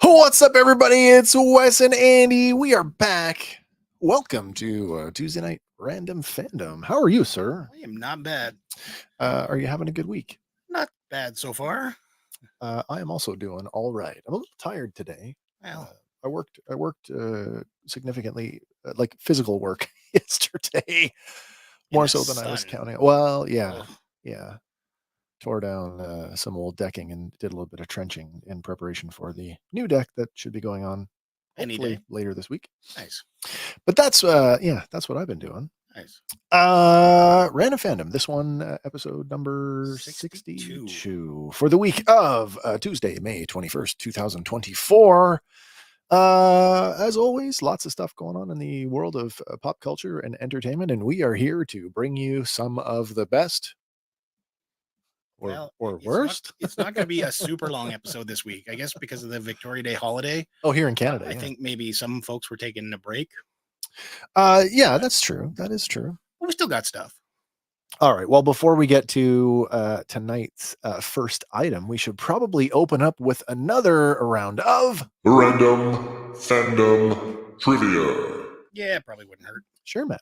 What's up, everybody? It's Wes and Andy. We are back. Welcome to Tuesday night Random Fandom. How are you, sir? I am not bad. Are you having a good week? Not bad so far. I am also doing all right. I'm a little tired today. Well, I worked significantly, like physical work yesterday, more so than I was counting. Well, yeah, yeah. Tore down some old decking and did a little bit of trenching in preparation for the new deck that should be going on hopefully later this week. Nice. But that's that's what I've been doing. Nice. Random Fandom. This one, episode number 62 for the week of Tuesday, May 21st, 2024. As always, lots of stuff going on in the world of pop culture and entertainment, and we are here to bring you some of the best. Or worst. It's not going to be a super long episode this week, I guess, because of the Victoria Day holiday. Oh, here in Canada. I think maybe some folks were taking a break. Yeah, that's true. That is true. But we still got stuff. All right. Well, before we get to tonight's first item, we should probably open up with another round of Random Fandom Trivia. Yeah, it probably wouldn't hurt. Sure, Matt.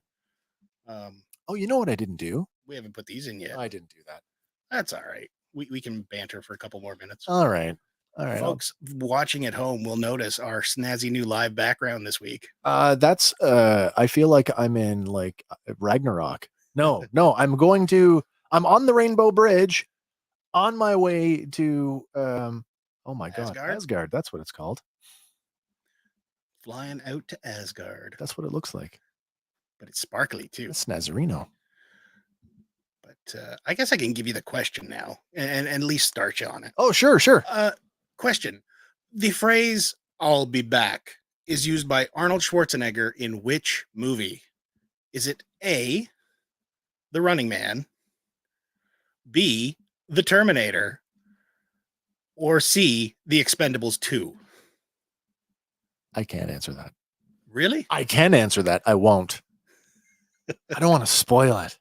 Oh, you know what I didn't do? We haven't put these in yet. I didn't do that. That's all right. We can banter for a couple more minutes. All right. Folks watching at home will notice our snazzy new live background this week. That's I feel like I'm in like Ragnarok. No, I'm on the Rainbow Bridge on my way to oh my God, Asgard. That's what it's called. Flying out to Asgard. That's what it looks like. But it's sparkly too. It's Nazareno. But I guess I can give you the question now and at least start you on it. Oh, sure. Question. The phrase, "I'll be back," is used by Arnold Schwarzenegger in which movie? Is it A, The Running Man, B, The Terminator, or C, The Expendables 2? I can't answer that. Really? I can answer that. I won't. I don't want to spoil it.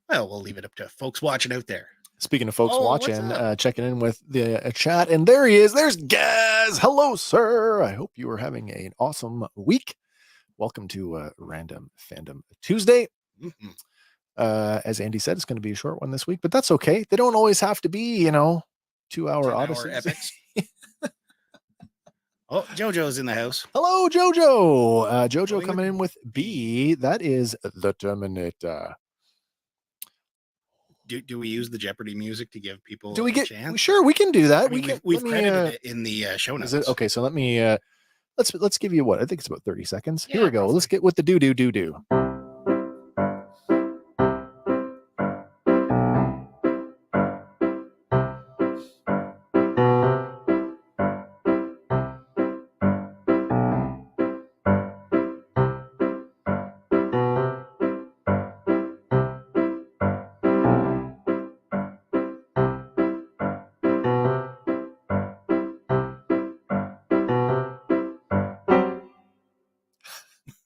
Well, we'll leave it up to folks watching out there. Speaking of folks watching, checking in with the chat, and there he is. There's Gaz. Hello, sir. I hope you are having an awesome week. Welcome to Random Fandom Tuesday. Mm-hmm. As Andy said, it's going to be a short one this week, but that's okay. They don't always have to be, 2-hour odysseys. Epics. Oh, JoJo's in the house. Hello, JoJo. JoJo coming in with B. That is The Terminator. Do we use the Jeopardy music to give people a chance? Sure, we can do that. I mean, we've credited it in the show notes. Okay, so let me let's give you what I think it's about 30 seconds. Yeah, here we go. roughly. Let's get with the do.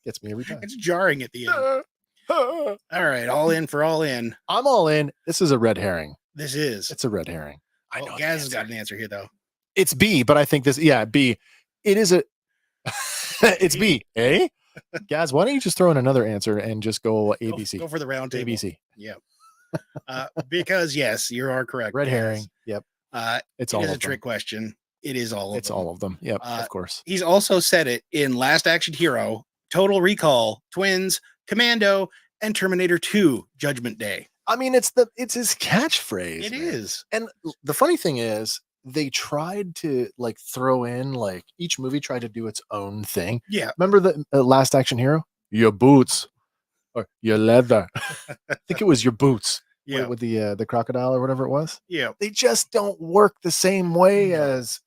Gets me every time. It's jarring at the end. All right, all in for all in. I'm all in. This is a red herring. This is. It's a red herring. I know. Gaz has got an answer here, though. It's B, but I think B. It is a. It's B. A. Gaz, why don't you just throw in another answer and just go ABC? Go for the round table. ABC. Yep. Because yes, you are correct. Red herring. Yep. It's all a trick question. It is all of them. It's all of them. Yep. Of course. He's also said it in Last Action Hero, Total Recall, Twins, Commando, and Terminator 2, Judgment Day. I mean, it's his catchphrase. It is. And the funny thing is, they tried to like throw in like each movie tried to do its own thing. Yeah. Remember the Last Action Hero? Your boots or your leather. I think it was your boots. Yeah. With the crocodile or whatever it was. Yeah. They just don't work the same way No. as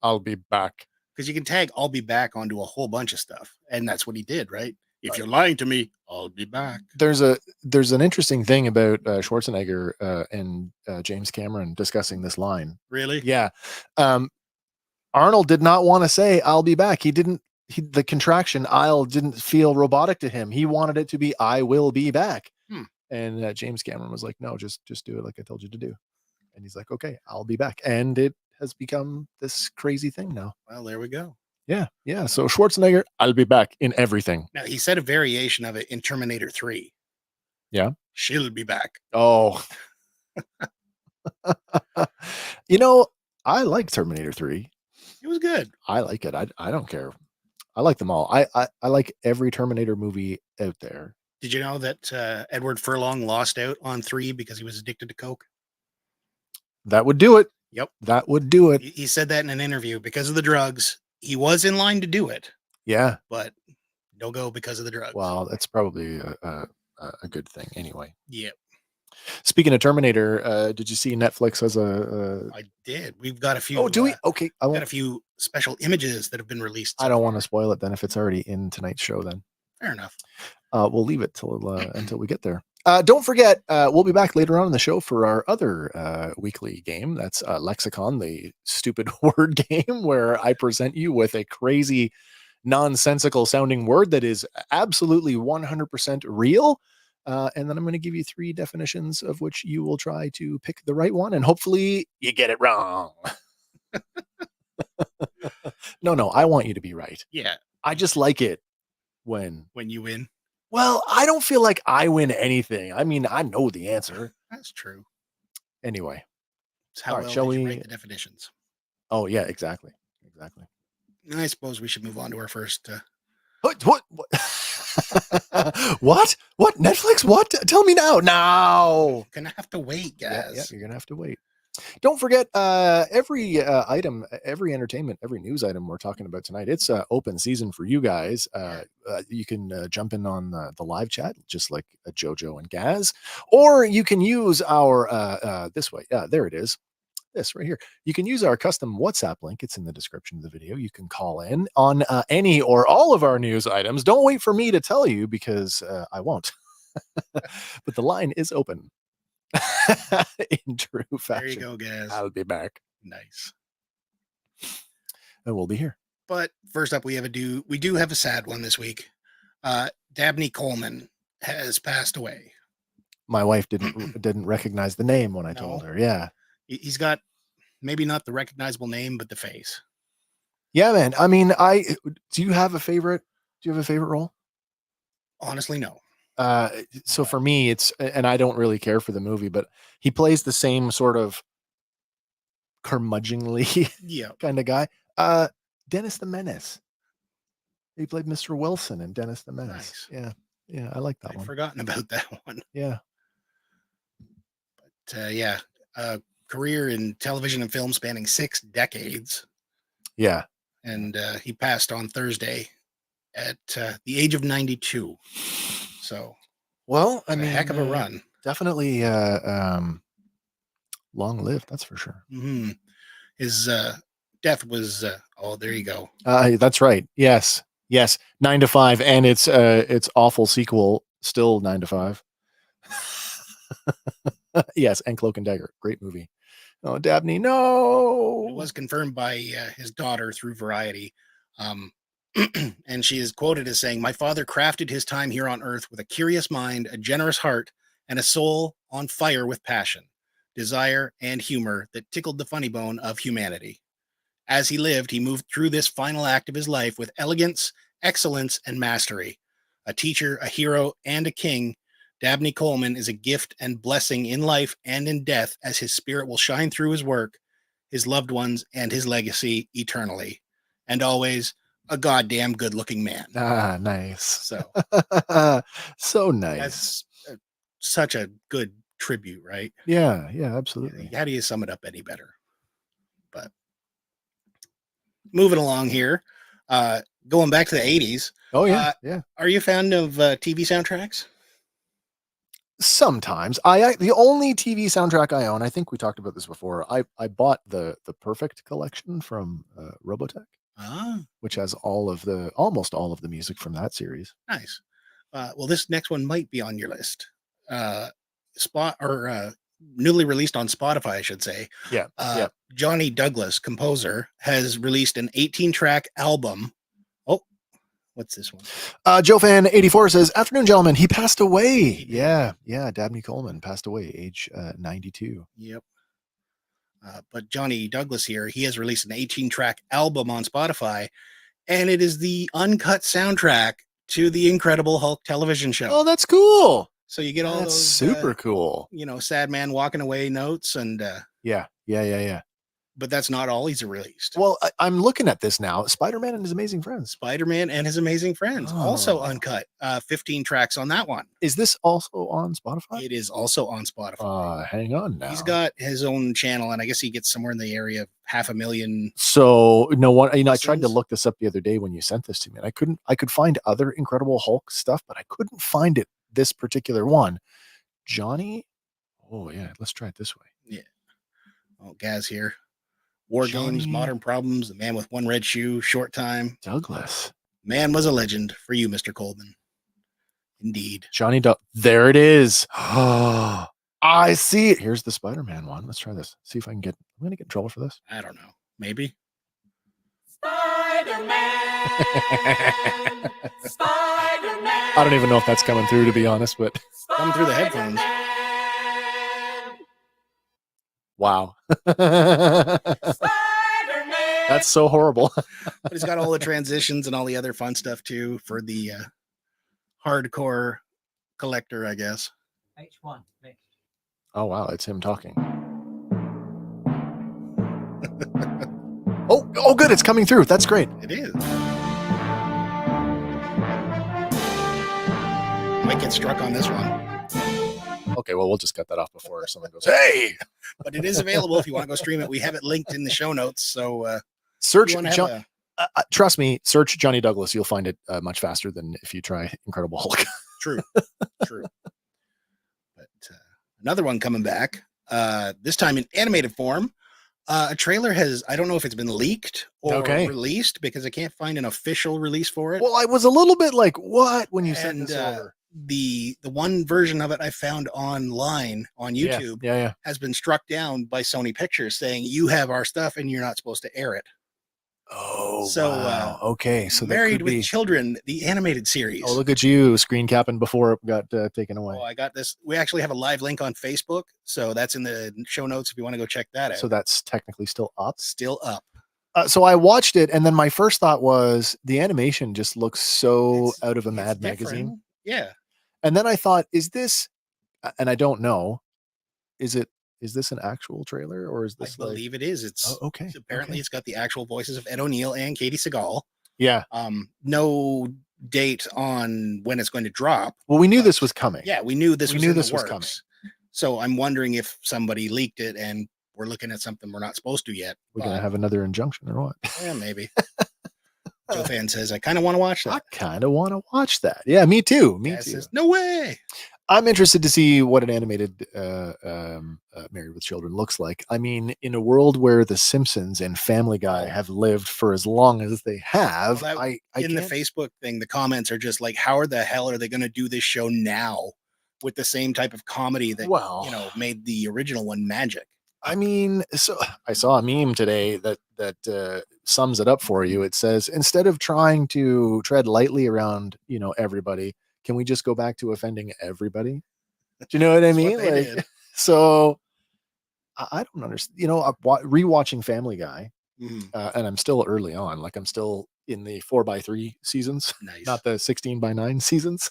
I'll be back. Because you can tag "I'll be back" onto a whole bunch of stuff, and that's what he did, right? If you're lying to me, I'll be back. There's an interesting thing about Schwarzenegger and James Cameron discussing this line. Really? Yeah. Arnold did not want to say "I'll be back." The contraction "I'll" didn't feel robotic to him. He wanted it to be "I will be back." And James Cameron was like, "No, just do it like I told you to do." And he's like, "Okay, I'll be back." And it has become this crazy thing now. Well, there we go. Yeah. So Schwarzenegger, I'll be back in everything. Now, he said a variation of it in Terminator 3. Yeah. She'll be back. Oh. I like Terminator 3. It was good. I like it. I don't care. I like them all. I like every Terminator movie out there. Did you know that Edward Furlong lost out on 3 because he was addicted to coke? That would do it. Yep. That would do it. He said that in an interview. Because of the drugs, he was in line to do it. Yeah. But no go because of the drugs. Well, that's probably a good thing anyway. Yeah. Speaking of Terminator, did you see Netflix has a I did. We've got a few. Oh, do we? Okay. Got a few special images that have been released. I don't want to spoil it then if it's already in tonight's show then. Fair enough. We'll leave it till until we get there. Don't forget, we'll be back later on in the show for our other weekly game. That's Lexicon, the stupid word game where I present you with a crazy, nonsensical sounding word that is absolutely 100% real. And then I'm going to give you 3 definitions of which you will try to pick the right one. And hopefully you get it wrong. No, I want you to be right. Yeah. I just like it when you win. Well, I don't feel like I win anything. I mean, I know the answer. That's true. Anyway. It's how well shall we write the definitions. Oh, yeah, exactly. I suppose we should move on to our first. What? What? Netflix? What? Tell me now. Now. Gonna have to wait, guys. Yeah, you're gonna have to wait. Don't forget, every item, every entertainment, every news item we're talking about tonight, it's open season for you guys. You can jump in on the live chat, just like Jojo and Gaz, or you can use our this way. There it is. This right here. You can use our custom WhatsApp link. It's in the description of the video. You can call in on any or all of our news items. Don't wait for me to tell you because I won't. But the line is open. In true fashion. There you go, guys. I'll be back. Nice. And we'll be here. But first up, we do have a sad one this week. Dabney Coleman has passed away. My wife didn't recognize the name when I told her. Yeah. He's got maybe not the recognizable name, but the face. Yeah, man. I mean, do you have a favorite? Do you have a favorite role? Honestly, no. So for me, it's, and I don't really care for the movie, but he plays the same sort of curmudgeonly kind of guy. Dennis the Menace. He played Mr. Wilson in Dennis the Menace. Nice. Yeah, I like that one. I'd forgotten about that one. Yeah. But career in television and film spanning 6 decades. Yeah. And he passed on Thursday at the age of 92. So, well, I mean, a heck of a run. Definitely long lived, that's for sure. Mm-hmm. His death was there you go. That's right. Yes. 9 to 5, and it's awful sequel, still 9 to 5. Yes, and Cloak and Dagger, great movie. Oh, Dabney, no. It was confirmed by his daughter through Variety. And she is quoted as saying, "My father crafted his time here on earth with a curious mind, a generous heart, and a soul on fire with passion, desire, and humor that tickled the funny bone of humanity. As he lived, he moved through this final act of his life with elegance, excellence, and mastery. A teacher, a hero, and a king, Dabney Coleman is a gift and blessing in life and in death, as his spirit will shine through his work, his loved ones, and his legacy eternally. And always a goddamn good-looking man." Ah, nice. So, so nice. That's such a good tribute, right? Yeah, absolutely. How do you sum it up any better? But moving along here, going back to the 80s. Oh yeah, yeah. Are you a fan of TV soundtracks? Sometimes the only TV soundtrack I own, I think we talked about this before. I bought the Perfect collection from Robotech, which has almost all of the music from that series. Nice. Well, this next one might be on your list. Newly released on Spotify, I should say. Yeah. Yeah. Johnny Douglas, composer, has released an 18-track album. Oh, what's this one? Joe Fan 84 says, "Afternoon, gentlemen. He passed away." Yeah. Dabney Coleman passed away, age 92. Yep. But Johnny Douglas here, he has released an 18-track album on Spotify, and it is the uncut soundtrack to the Incredible Hulk television show. Oh, that's cool. So you get all That's those super cool. sad man walking away notes and Yeah. but that's not all he's released. Well, I'm looking at this now. Spiderman and His Amazing Friends. Spider-Man and His Amazing Friends, also uncut. 15 tracks on that one. Is this also on Spotify? It is also on Spotify. Hang on now. He's got his own channel, and I guess he gets somewhere in the area of 500,000. So no one, I tried to listens. look this up the other day when you sent this to me, and I could find other Incredible Hulk stuff, but I couldn't find it. This particular one, Johnny. Oh yeah, let's try it this way. Yeah. Oh, Gaz here. War Games, Modern Problems, The Man with One Red Shoe, Short Time. Douglas. Man was a legend for you, Mr. Coleman. Indeed. Johnny there it is. I see it. Here's the Spider-Man one. Let's try this. See if I can I'm gonna get in trouble for this. I don't know. Maybe. Spider-Man. Spider-Man. I don't even know if that's coming through, to be honest, but Coming through the headphones. wow. Spider-Man. That's so horrible. But he's got all the transitions and all the other fun stuff too for the hardcore collector, I guess. H1. Next. Oh wow, it's him talking. Oh good, it's coming through. That's great. It is. Might get struck on this one. Okay, well, we'll just cut that off before someone goes, "Hey!" But it is available if you want to go stream it. We have it linked in the show notes. So Search you wanna have trust me, search Johnny Douglas. You'll find it much faster than if you try Incredible Hulk. True. But another one coming back, this time in animated form. A trailer I don't know if it's been leaked or released because I can't find an official release for it. Well, I was a little bit like, what, when you sent this over? The one version of it I found online on YouTube has been struck down by Sony Pictures saying you have our stuff and you're not supposed to air it. Oh, so wow. Okay, so Married with Children, the animated series. Oh, look at you screen capping before it got taken away. Oh, I got this. We actually have a live link on Facebook, so that's in the show notes if you want to go check that out. So that's technically still up. Still up. So I watched it, and then my first thought was the animation just looks so out of a Mad magazine. Yeah. And then I thought, is this? And I don't know. Is this an actual trailer or is this? I believe it is. It's okay. Apparently, It's got the actual voices of Ed O'Neill and Katie Seagal. Yeah. No date on when it's going to drop. Well, we knew this was coming. Yeah, we knew this was coming. So I'm wondering if somebody leaked it and we're looking at something we're not supposed to yet. We're gonna have another injunction or what? Yeah, maybe. Joe Fan says, I kind of want to watch that. I kind of want to watch that. Yeah, me too. Me too. Says, no way. I'm interested to see what an animated Married with Children looks like. I mean, in a world where The Simpsons and Family Guy have lived for as long as they have, the Facebook thing, the comments are just like, how the hell are they going to do this show now with the same type of comedy that made the original one magic? I mean, so I saw a meme today that sums it up for you. It says, instead of trying to tread lightly around, everybody, can we just go back to offending everybody? Do you know what I mean? So I don't understand. Rewatching Family Guy, and I'm still early on. Like I'm still in the 4x3 seasons, not the 16x9 seasons.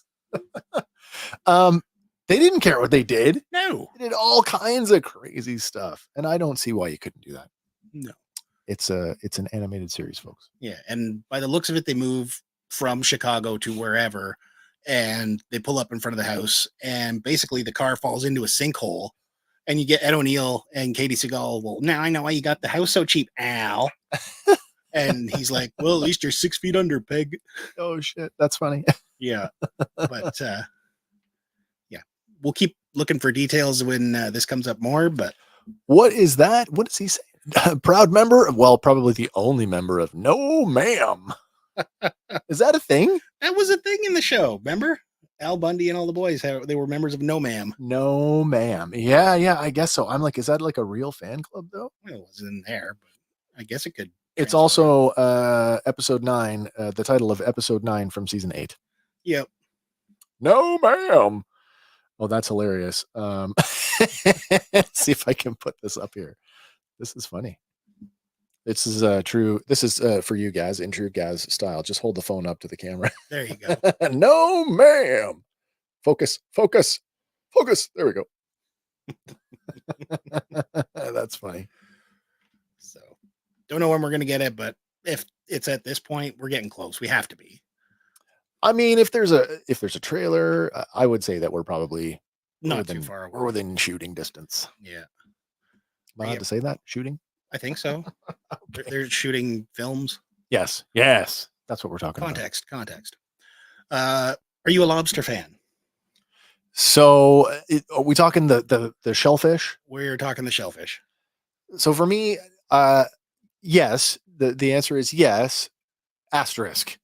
They didn't care what they did. No, they did all kinds of crazy stuff, and I don't see why you couldn't do that. No, it's an animated series, folks. Yeah, and by the looks of it, they move from Chicago to wherever. And they pull up in front of the house and basically the car falls into a sinkhole And you get Ed O'Neill and Katie Seagal. Well, now I know why you got the house so cheap, Al. And he's like, well, at least you're 6 feet under, Peg. Oh shit, that's funny. Yeah. But yeah, we'll keep looking for details when this comes up more. But What is that? What does he say? Proud member? Well, probably the only member of No Ma'am. Is that a thing? that was a thing in the show. Remember? Al Bundy and all the boys, they were members of No Ma'am. No Ma'am. Yeah, I guess so. I'm like, is that like a real fan club though? Well, it wasn't in there, but I guess it could. It's transfer. also episode 9, the title of episode 9 from season 8. Yep. No Ma'am. Oh, that's hilarious. See if I can put this up here. This is funny. This is true. This is for you guys in true Gaz style. Just hold the phone up to the camera. There you go. No, ma'am. Focus. There we go. That's funny. So, don't know when we're gonna get it, but if it's at this point, we're getting close. We have to be. I mean, if there's a trailer, I would say that we're probably Not too far away. We're within shooting distance. Yeah, Am I allowed to say that? Shooting? I think so. Okay. They're shooting films. Yes. That's what we're talking about. Context. Are you a lobster fan? So, are we talking the shellfish? We're talking the shellfish. So for me, yes. The answer is yes. Asterisk.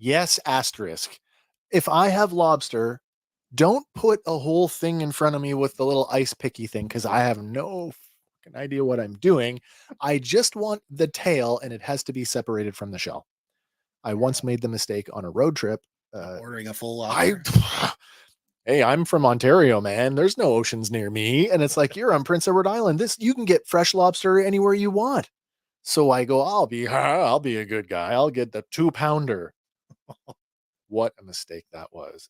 Yes. Asterisk. If I have lobster, don't put a whole thing in front of me with the little ice picky thing because I have no fucking idea what I'm doing. I just want the tail, and it has to be separated from the shell. I once made the mistake on a road trip. Ordering a full lobster. Hey, I'm from Ontario, man. There's no oceans near me. And it's like, you're on Prince Edward Island. You can get fresh lobster anywhere you want. So I go, I'll be a good guy. I'll get the 2-pounder. What a mistake that was.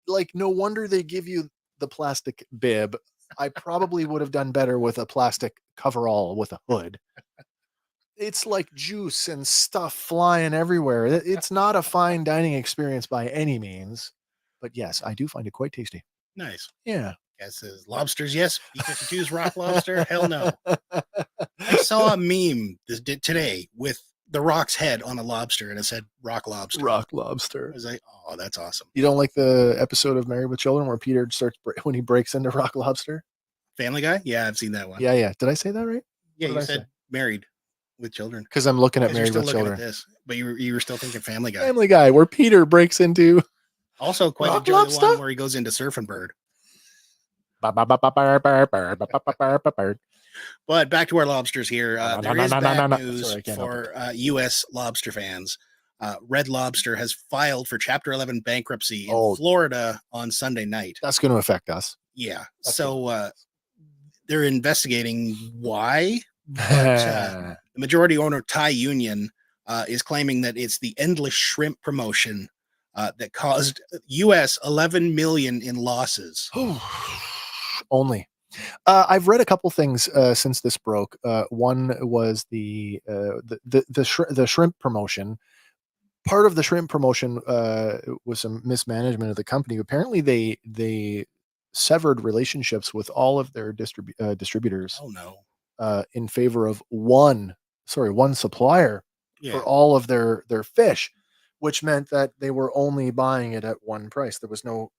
Like, no wonder they give you the plastic bib. I probably would have done better with a plastic coverall with a hood. It's like juice and stuff flying everywhere. It's not a fine dining experience by any means. But yes, I do find it quite tasty. Nice. Yeah. Guesses lobsters, yes. B-52's rock lobster, hell no. I saw a meme today with the Rock's head on a lobster, and it said rock lobster. Rock I lobster. was like, oh, that's awesome. You don't like the episode of Married with Children where Peter starts when he breaks into rock lobster? Family Guy? Yeah, I've seen that one. Yeah. Did I say that right? Yeah, What you did I said say? married with children. Because I'm looking at Because you're Married still with looking Children. at this, but you were still thinking Family Guy. Family Guy, where Peter breaks into. Also, quite Rock enjoy the lobster? one where he goes into Surfing Bird. But back to our lobsters here. There is bad news Sorry, I can't help for U.S. lobster fans. Red Lobster has filed for Chapter 11 bankruptcy in Florida on Sunday night. That's going to affect us. Yeah. So they're investigating why. But the majority owner, Thai Union, is claiming that it's the endless shrimp promotion that caused US $11 million in losses. Only. I've read a couple things since this broke. One was the shrimp promotion. Part of the shrimp promotion was some mismanagement of the company. Apparently, they severed relationships with all of their distributors. Oh no! In favor of one supplier for all of their fish, which meant that they were only buying it at one price. There was no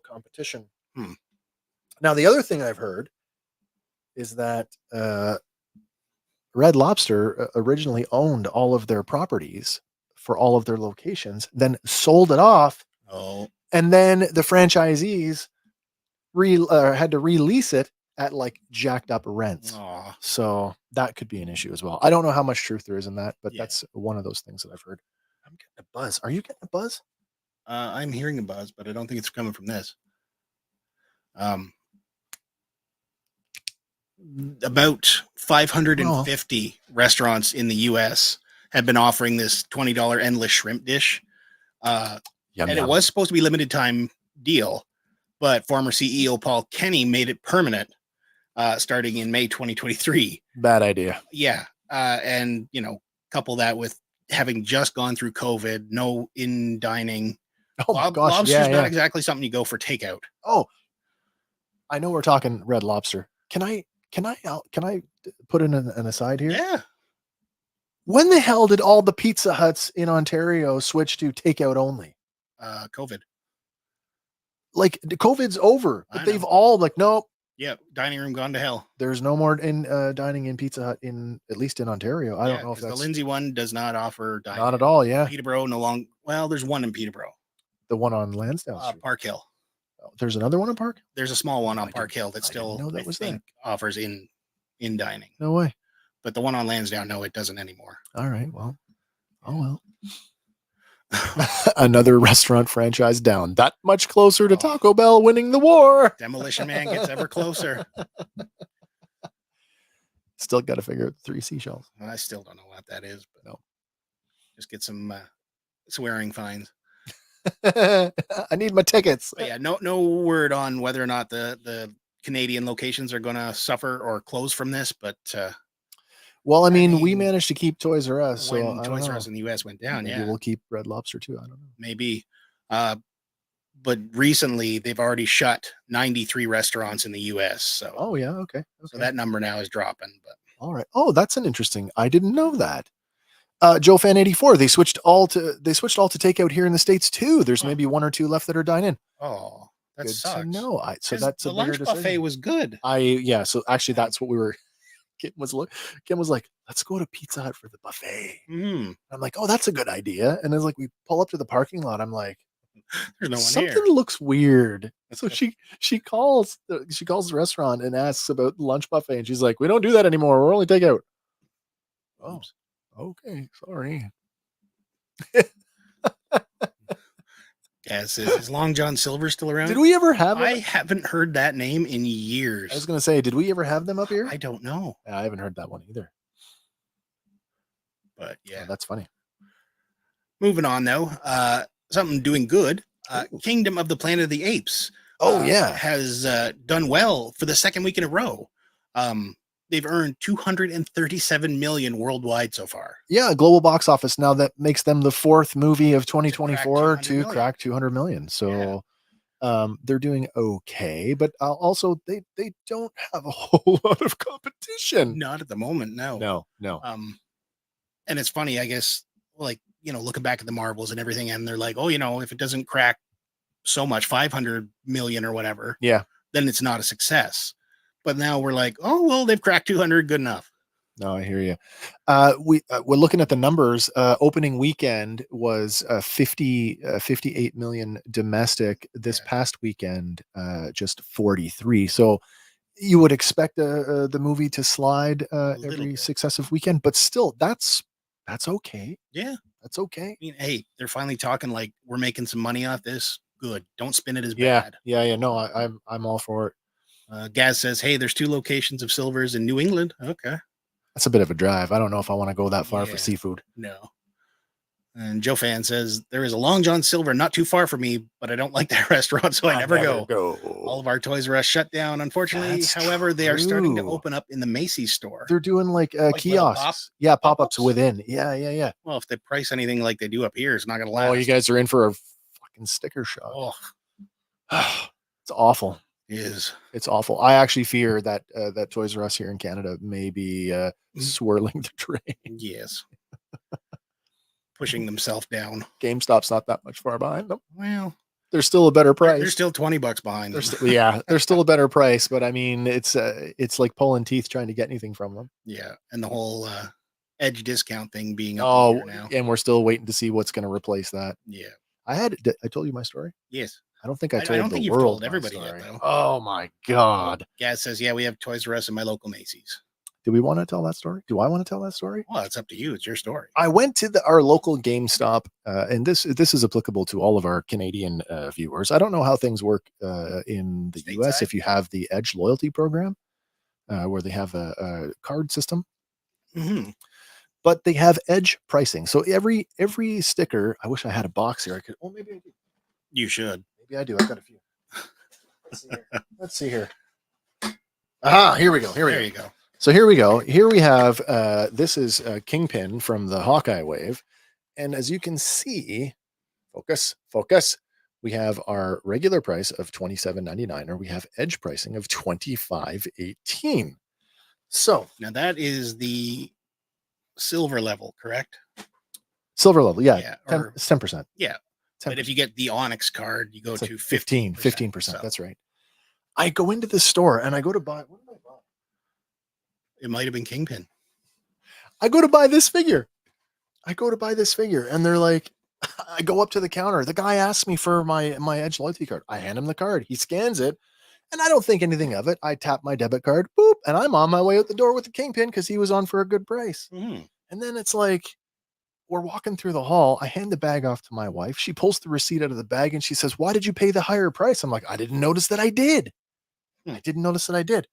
competition. Now, the other thing I've heard is that Red Lobster originally owned all of their properties for all of their locations, then sold it off. Oh, and then the franchisees had to release it at like jacked up rents. Aw. So that could be an issue as well. I don't know how much truth there is in that, but that's one of those things that I've heard. I'm getting a buzz. Are you getting a buzz? I'm hearing a buzz, but I don't think it's coming from this. About 550 restaurants in the U.S. have been offering this $20 endless shrimp dish. It was supposed to be a limited time deal, but former CEO Paul Kenny made it permanent starting in May 2023. Bad idea. Yeah. And, couple that with having just gone through COVID, no in dining. Oh my gosh. Lobster's not exactly something you go for takeout. Oh, I know we're talking Red Lobster. can I put in an aside here? Yeah. When the hell did all the Pizza Huts in Ontario switch to takeout only? COVID. Like COVID's over, I but they've know. all like, nope, Yeah. Dining room gone to hell. there's no more in dining in Pizza Hut at least in Ontario. I don't know if 'cause that's the Lindsay one does not offer dining. not at all. Yeah, Peterborough no long. Well, there's one in Peterborough. the one on Lansdowne Street. Park Hill. Oh, there's another one in Park. There's a small one Oh, on I Park didn't- Hill that I didn't still know that was there. offers in dining. No way. But the one on Lansdowne, no, it doesn't anymore. All right. Well. Oh well. Another restaurant franchise down. That much closer to Taco Bell winning the war. Demolition Man gets ever closer. Still got to figure out the 3 seashells. I still don't know what that is, but No. Just get some swearing fines. I need my tickets. But yeah, no word on whether or not the Canadian locations are going to suffer or close from this. But Well, I mean, we mean, managed to keep Toys R Us. So when I Toys don't R know. Us in the U.S. went down, Maybe yeah, we'll keep Red Lobster too. I don't know. maybe. But recently they've already shut 93 restaurants in the U.S. So Oh yeah, okay. so that number now is dropping. But All right. Oh, that's an interesting. I didn't know that. Joe Fan 84. They switched all to takeout here in the States too. There's maybe 1 or 2 left that are dine in. oh, that Good sucks. to know. So 'Cause that's the a bigger lunch buffet decision. was good. Yeah. So actually, that's what we were. Kim was like, let's go to Pizza Hut for the buffet. Mm, I'm like, oh, that's a good idea. And it's like we pull up to the parking lot. I'm like, there's no one something here. looks weird. So she calls the restaurant and asks about the lunch buffet, and she's like, we don't do that anymore. We're only takeout. Oh, Oops. okay, sorry. Yes, is Long John Silver still around? Did we ever have? I haven't heard that name in years. I was gonna say, did we ever have them up here? I don't know, Yeah, I haven't heard that one either. but Oh, yeah. that's funny. Moving on though, something doing good. Ooh. Kingdom of the Planet of the Apes. Oh yeah, has done well for the second week in a row. They've earned 237 million worldwide so far. yeah. Global box office now that makes them the 4th movie of 2024 to 200 crack 200 million. So. They're doing okay, but also they don't have a whole lot of competition. Not at the moment, no. No. And it's funny, I guess, like, looking back at the Marvels and everything, and they're like, oh, if it doesn't crack so much, 500 million or whatever, Yeah. then it's not a success. But now we're like, oh, well, they've cracked 200, good enough. No, I hear you. We're looking at the numbers. Opening weekend was 58 million domestic. This past weekend, just 43. So you would expect the movie to slide every bit. successive weekend, but still, that's okay. Yeah. That's okay. I mean, hey, they're finally talking like we're making some money off this. Good. Don't spin it as Yeah. bad. Yeah. No, I'm all for it. Gaz says, hey, there's 2 locations of Silvers in New England. Okay. That's a bit of a drive. I don't know if I want to go that far for Yeah. seafood. No. And Joe Fan says, there is a Long John Silver not too far from me, but I don't like that restaurant, so I never go. All of our Toys R Us shut down, unfortunately. That's However, they are starting to true. open up in the Macy's store. They're doing like little kiosks. Yeah, pop-ups pop-ups? within. Yeah. Well, if they price anything like they do up here, it's not going to last. Oh, you guys are in for a fucking sticker shock. Oh, It's awful. is. It's awful. I actually fear that that Toys R Us here in Canada may be swirling the train. Yes. Pushing themselves down. GameStop's not that much far behind them. Well, They're still a better price. they're still $20 behind. They're them. they're still a better price, but I mean, it's like pulling teeth trying to get anything from them. Yeah. And the whole Edge discount thing being up here now. And we're still waiting to see what's going to replace that. Yeah. I told you my story. Yes. I don't think I I told don't the think you've world told my everybody yet, story. though. Oh my God. Gaz says, yeah, we have Toys R Us in my local Macy's. Do we want to tell that story? Do I want to tell that story? Well, it's up to you. It's your story. I went to our local GameStop, and this is applicable to all of our Canadian viewers. I don't know how things work in the US Stateside? if you have the Edge loyalty program, where they have a card system, Mm-hmm. but they have Edge pricing. So every sticker, I wish I had a box here. I could. Oh, maybe I do. You should. Maybe I do. I've got a few. Let's see here. Ah, here we go. There you go. So here we go. Here we have, this is Kingpin from the Hawkeye wave. And as you can see, focus, We have our regular price of $27.99, or we have edge pricing of $25.18. So Now that is the silver level, correct? silver level, yeah, Yeah, 10, or- it's 10%. Yeah. 10%. But if you get the Onyx card, you go It's to like 15%. 15%. So That's right. I go into the store and I go to buy, what did I buy? it might have been Kingpin. I go to buy this figure. And they're like, I go up to the counter. The guy asks me for my Edge loyalty card. I hand him the card. He scans it, and I don't think anything of it. I tap my debit card, boop, and I'm on my way out the door with the Kingpin because he was on for a good price. Mm-hmm. And then it's like, we're walking through the hall. I hand the bag off to my wife. She pulls the receipt out of the bag and she says, "Why did you pay the higher price?" I'm like, "I didn't notice that I did. I didn't notice that I did."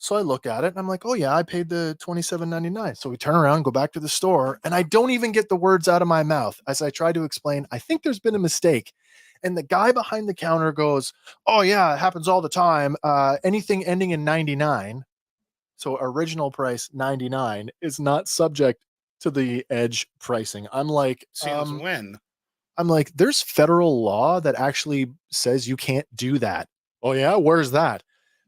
So I look at it and I'm like, "Oh yeah, I paid the $27.99. So we turn around, go back to the store, and I don't even get the words out of my mouth as I try to explain, I think there's been a mistake. And the guy behind the counter goes, "Oh yeah, it happens all the time. Anything ending in 99, so original price 99, is not subject to the edge pricing." I'm like, Since when? there's federal law that actually says you can't do that. "Oh yeah, where's that?"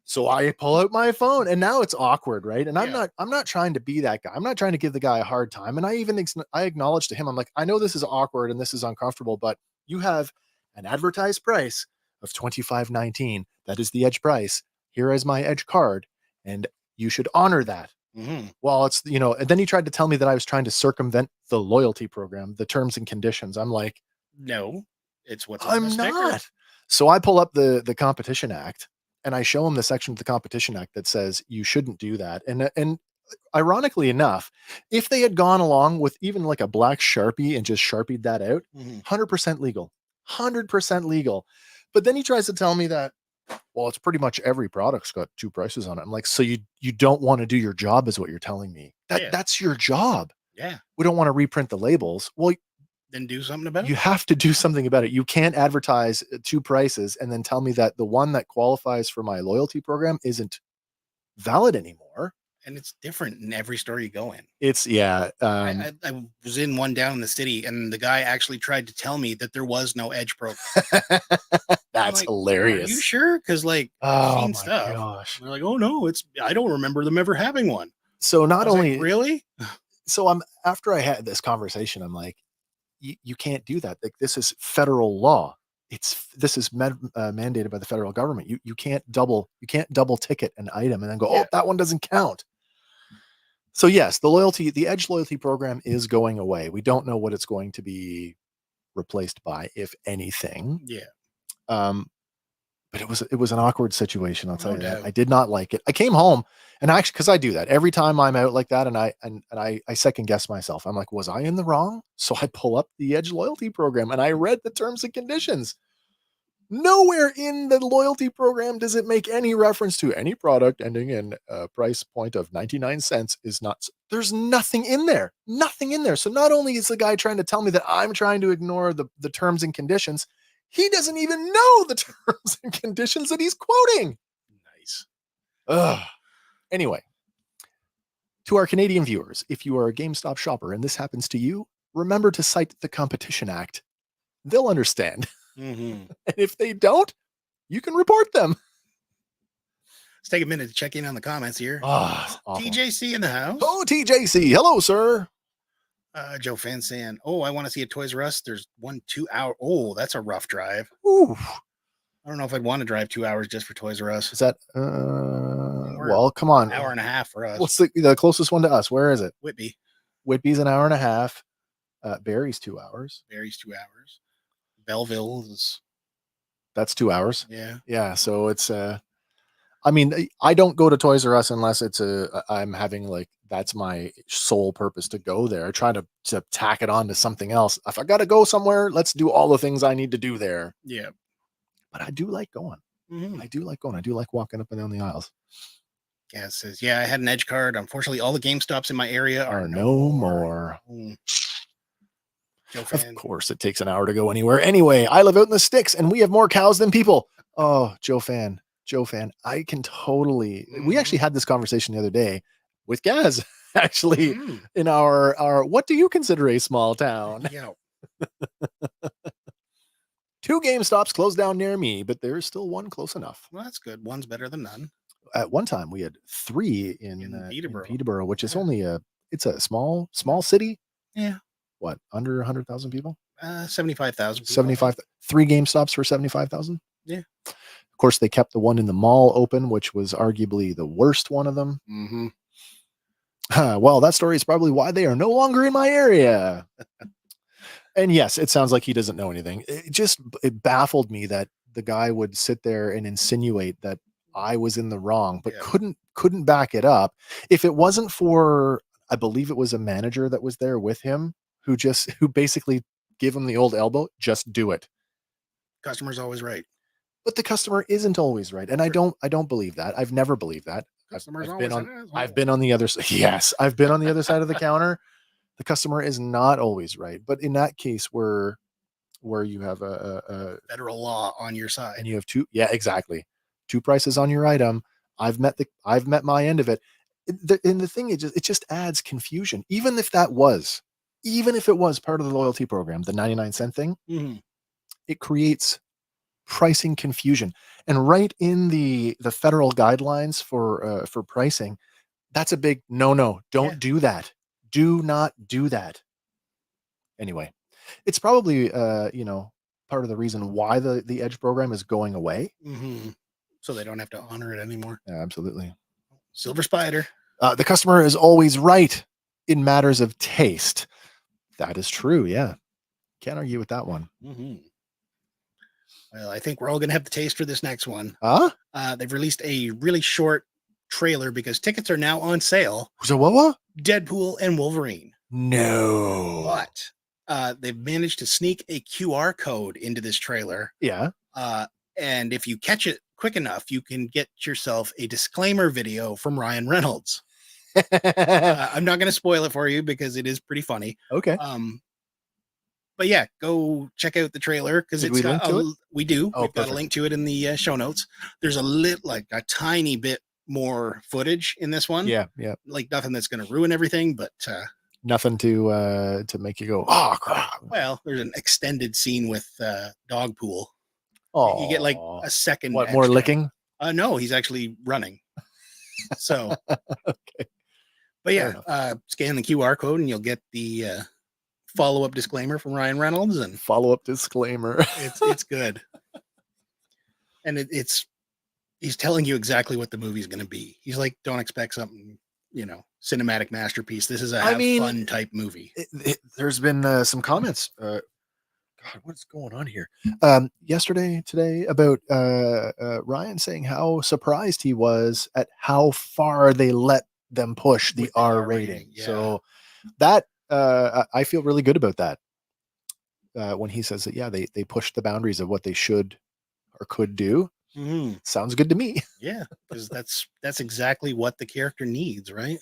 So I pull out my phone, and now it's awkward, right? And Yeah. I'm not trying to be that guy. I'm not trying to give the guy a hard time. And I even I acknowledge to him, I'm like, "I know this is awkward and this is uncomfortable, but you have an advertised price of $25.19. That is the edge price. Here is my edge card, and you should honor that." Mm-hmm. Well, it's, and then he tried to tell me that I was trying to circumvent the loyalty program, the terms and conditions. I'm like, No, it's what's on the I'm sticker. not. So I pull up the Competition Act and I show him the section of the Competition Act that says you shouldn't do that. And ironically enough, if they had gone along with even like a black Sharpie and just Sharpied that out, Mm-hmm. 100% legal. 100% legal. But then he tries to tell me that, well, it's pretty much every product's got two prices on it. I'm like, so you don't want to do your job is what you're telling me. Yeah. That's your job. Yeah. We don't want to reprint the labels. Well, Then do something about you it. have to do something about it. You can't advertise two prices and then tell me that the one that qualifies for my loyalty program isn't valid anymore. And it's different in every store you go in. It's I was in one down in the city, and the guy actually tried to tell me that there was no edge program. That's like, hilarious. Are you sure? Because I've Oh seen my stuff. gosh. They're like, "Oh no, I don't remember them ever having one." So not I was only like, really? So after I had this conversation, I'm like, you can't do that. Like, this is federal law. This is mandated by the federal government. You can't double ticket an item and then go, "Oh, that one doesn't count." So yes, the Edge loyalty program is going away. We don't know what it's going to be replaced by, if anything. Yeah. But it was an awkward situation. I'll tell No you that. doubt. I did not like it. I came home and actually, because I do that every time I'm out like that, and I second guess myself. I'm like, was I in the wrong? So I pull up the Edge loyalty program and I read the terms and conditions. Nowhere in the loyalty program does it make any reference to any product ending in a price point of 99 cents is not. There's nothing in there. Nothing in there. So not only is the guy trying to tell me that I'm trying to ignore the terms and conditions, he doesn't even know the terms and conditions that he's quoting. Nice. Ugh. Anyway, to our Canadian viewers, if you are a GameStop shopper and this happens to you, remember to cite the Competition Act. They'll understand. Mm-hmm. And if they don't, you can report them. Let's take a minute to check in on the comments here. Oh, TJC in the house. Oh, TJC. Hello, sir. Joe Fan saying, "Oh, I want to see a Toys R Us. There's 2 hour. Oh, that's a rough drive. Ooh. I don't know if I'd want to drive 2 hours just for Toys R Us. Is that, well, come on. An hour and a half for us. What's the closest one to us? Where is it? Whitby. Whitby's an hour and a half. Barry's 2 hours. Barry's 2 hours. Belleville is. That's 2 hours. Yeah. Yeah. So it's, I mean, I don't go to Toys R Us unless I'm having like, that's my sole purpose to go there. I try to tack it on to something else. If I got to go somewhere, let's do all the things I need to do there. Yeah. But I do like going. Mm-hmm. I do like going. I do like walking up and down the aisles. Yeah, it says, I had an Edge card. Unfortunately, all the GameStops in my area are no more. Joe Fan. Of course, it takes an hour to go anywhere. Anyway, I live out in the sticks and we have more cows than people. Oh, Joe Fan, I can totally. We actually had this conversation the other day with Gaz, actually, in our what do you consider a small town? Yeah. 2 GameStops closed down near me, but there's still one close enough. Well, that's good. One's better than none. At one time, we had 3 in Peterborough, which is only it's a small city. Yeah. What, under 100,000 people? 75,000. 75. 3 GameStops for 75,000. Yeah. Of course, they kept the one in the mall open, which was arguably the worst one of them. Mm-hmm. Well, that story is probably why they are no longer in my area. And yes, it sounds like he doesn't know anything. It baffled me that the guy would sit there and insinuate that I was in the wrong, but couldn't back it up. If it wasn't for, I believe it was a manager that was there with him who basically gave him the old elbow, just do it. Customer's always right. But the customer isn't always right. And I don't believe that. I've never believed that. I've been on the other side. Yes, I've been on the other side of the counter. The customer is not always right. But in that case where you have a federal law on your side and you have 2, yeah, exactly, 2 prices on your item, I've met my end of it. And the thing is, it just adds confusion. Even if it was part of the loyalty program, the 99-cent thing, it creates pricing confusion. And right in the federal guidelines for pricing, that's a big no. Don't do that. Do not do that. Anyway, it's probably part of the reason why the Edge program is going away. So they don't have to honor it anymore. Yeah, absolutely. Silver Spider. The customer is always right in matters of taste. That is true. Yeah, can't argue with that one. Well, I think we're all going to have the taste for this next one. They've released a really short trailer because tickets are now on sale. So what? Deadpool and Wolverine. No. But they've managed to sneak a QR code into this trailer. Yeah. And if you catch it quick enough, you can get yourself a disclaimer video from Ryan Reynolds. I'm not going to spoil it for you because it is pretty funny. Okay. But yeah, go check out the trailer because we do. We've got perfect. a link to it in the show notes. There's a tiny bit more footage in this one. Yeah. Like nothing that's going to ruin everything, but nothing to make you go, oh crap. Well, there's an extended scene with dog pool. Oh, you get like a second. What, more licking? No, he's actually running. So, okay. But yeah, scan the QR code and you'll get the follow-up disclaimer from Ryan Reynolds. And follow-up disclaimer. It's good. And he's telling you exactly what the movie's going to be. He's like, don't expect something, cinematic masterpiece. This is a fun type movie. There's been some comments. God, what's going on here? Today about Ryan saying how surprised he was at how far they let them push the R rating. Yeah. So that I feel really good about that. When he says that, they pushed the boundaries of what they should or could do. Sounds good to me. Yeah, because that's exactly what the character needs, right?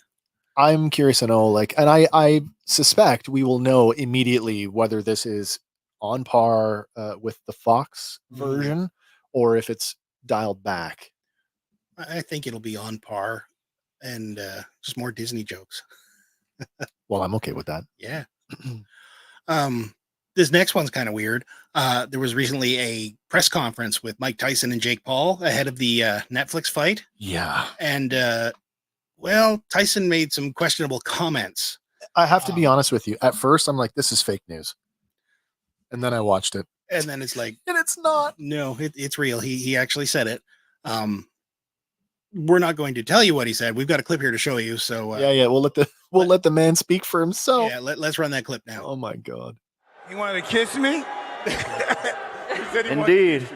I'm curious to know, and I suspect we will know immediately whether this is on par with the Fox version or if it's dialed back. I think it'll be on par and just more Disney jokes. Well, I'm okay with that. Yeah. This next one's kind of weird. There was recently a press conference with Mike Tyson and Jake Paul ahead of the Netflix fight. Yeah. And, Tyson made some questionable comments. I have to be honest with you. At first, I'm like, this is fake news. And then I watched it. And then it's like... And it's not. No, it's real. He actually said it. We're not going to tell you what he said. We've got a clip here to show you. So We'll let the man speak for himself. Yeah, let's run that clip now. Oh my God. He wanted to kiss me? Indeed.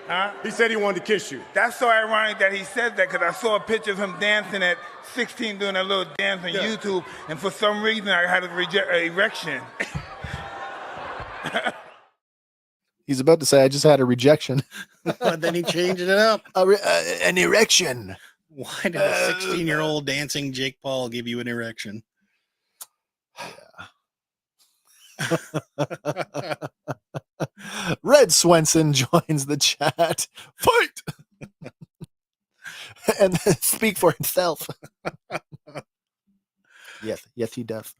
Huh? He said he wanted to kiss you. That's so ironic that he said that because I saw a picture of him dancing at 16 doing a little dance on YouTube, and for some reason I had an erection. He's about to say, I just had a rejection. But then he changed it up. An erection. Why did a 16-year-old dancing Jake Paul give you an erection? Yeah. Red Swenson joins the chat. Fight! And speak for himself. Yes, he does.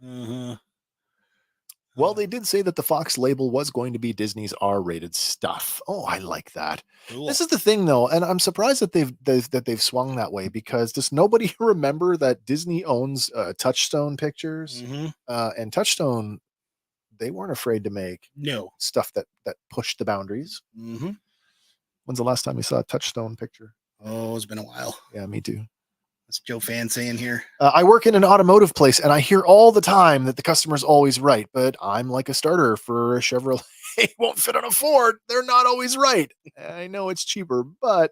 Well, they did say that the Fox label was going to be Disney's R-rated stuff. Oh, I like that. Cool. This is the thing, though, and I'm surprised that they've swung that way, because does nobody remember that Disney owns Touchstone Pictures? Mhm. And Touchstone, they weren't afraid to make No. stuff that pushed the boundaries. Mm-hmm. When's the last time you saw a Touchstone picture? Oh, it's been a while. Yeah, me too. That's Joe Fan saying here. I work in an automotive place, and I hear all the time that the customer's always right, but I'm like a starter for a Chevrolet. It won't fit on a Ford. They're not always right. I know it's cheaper, but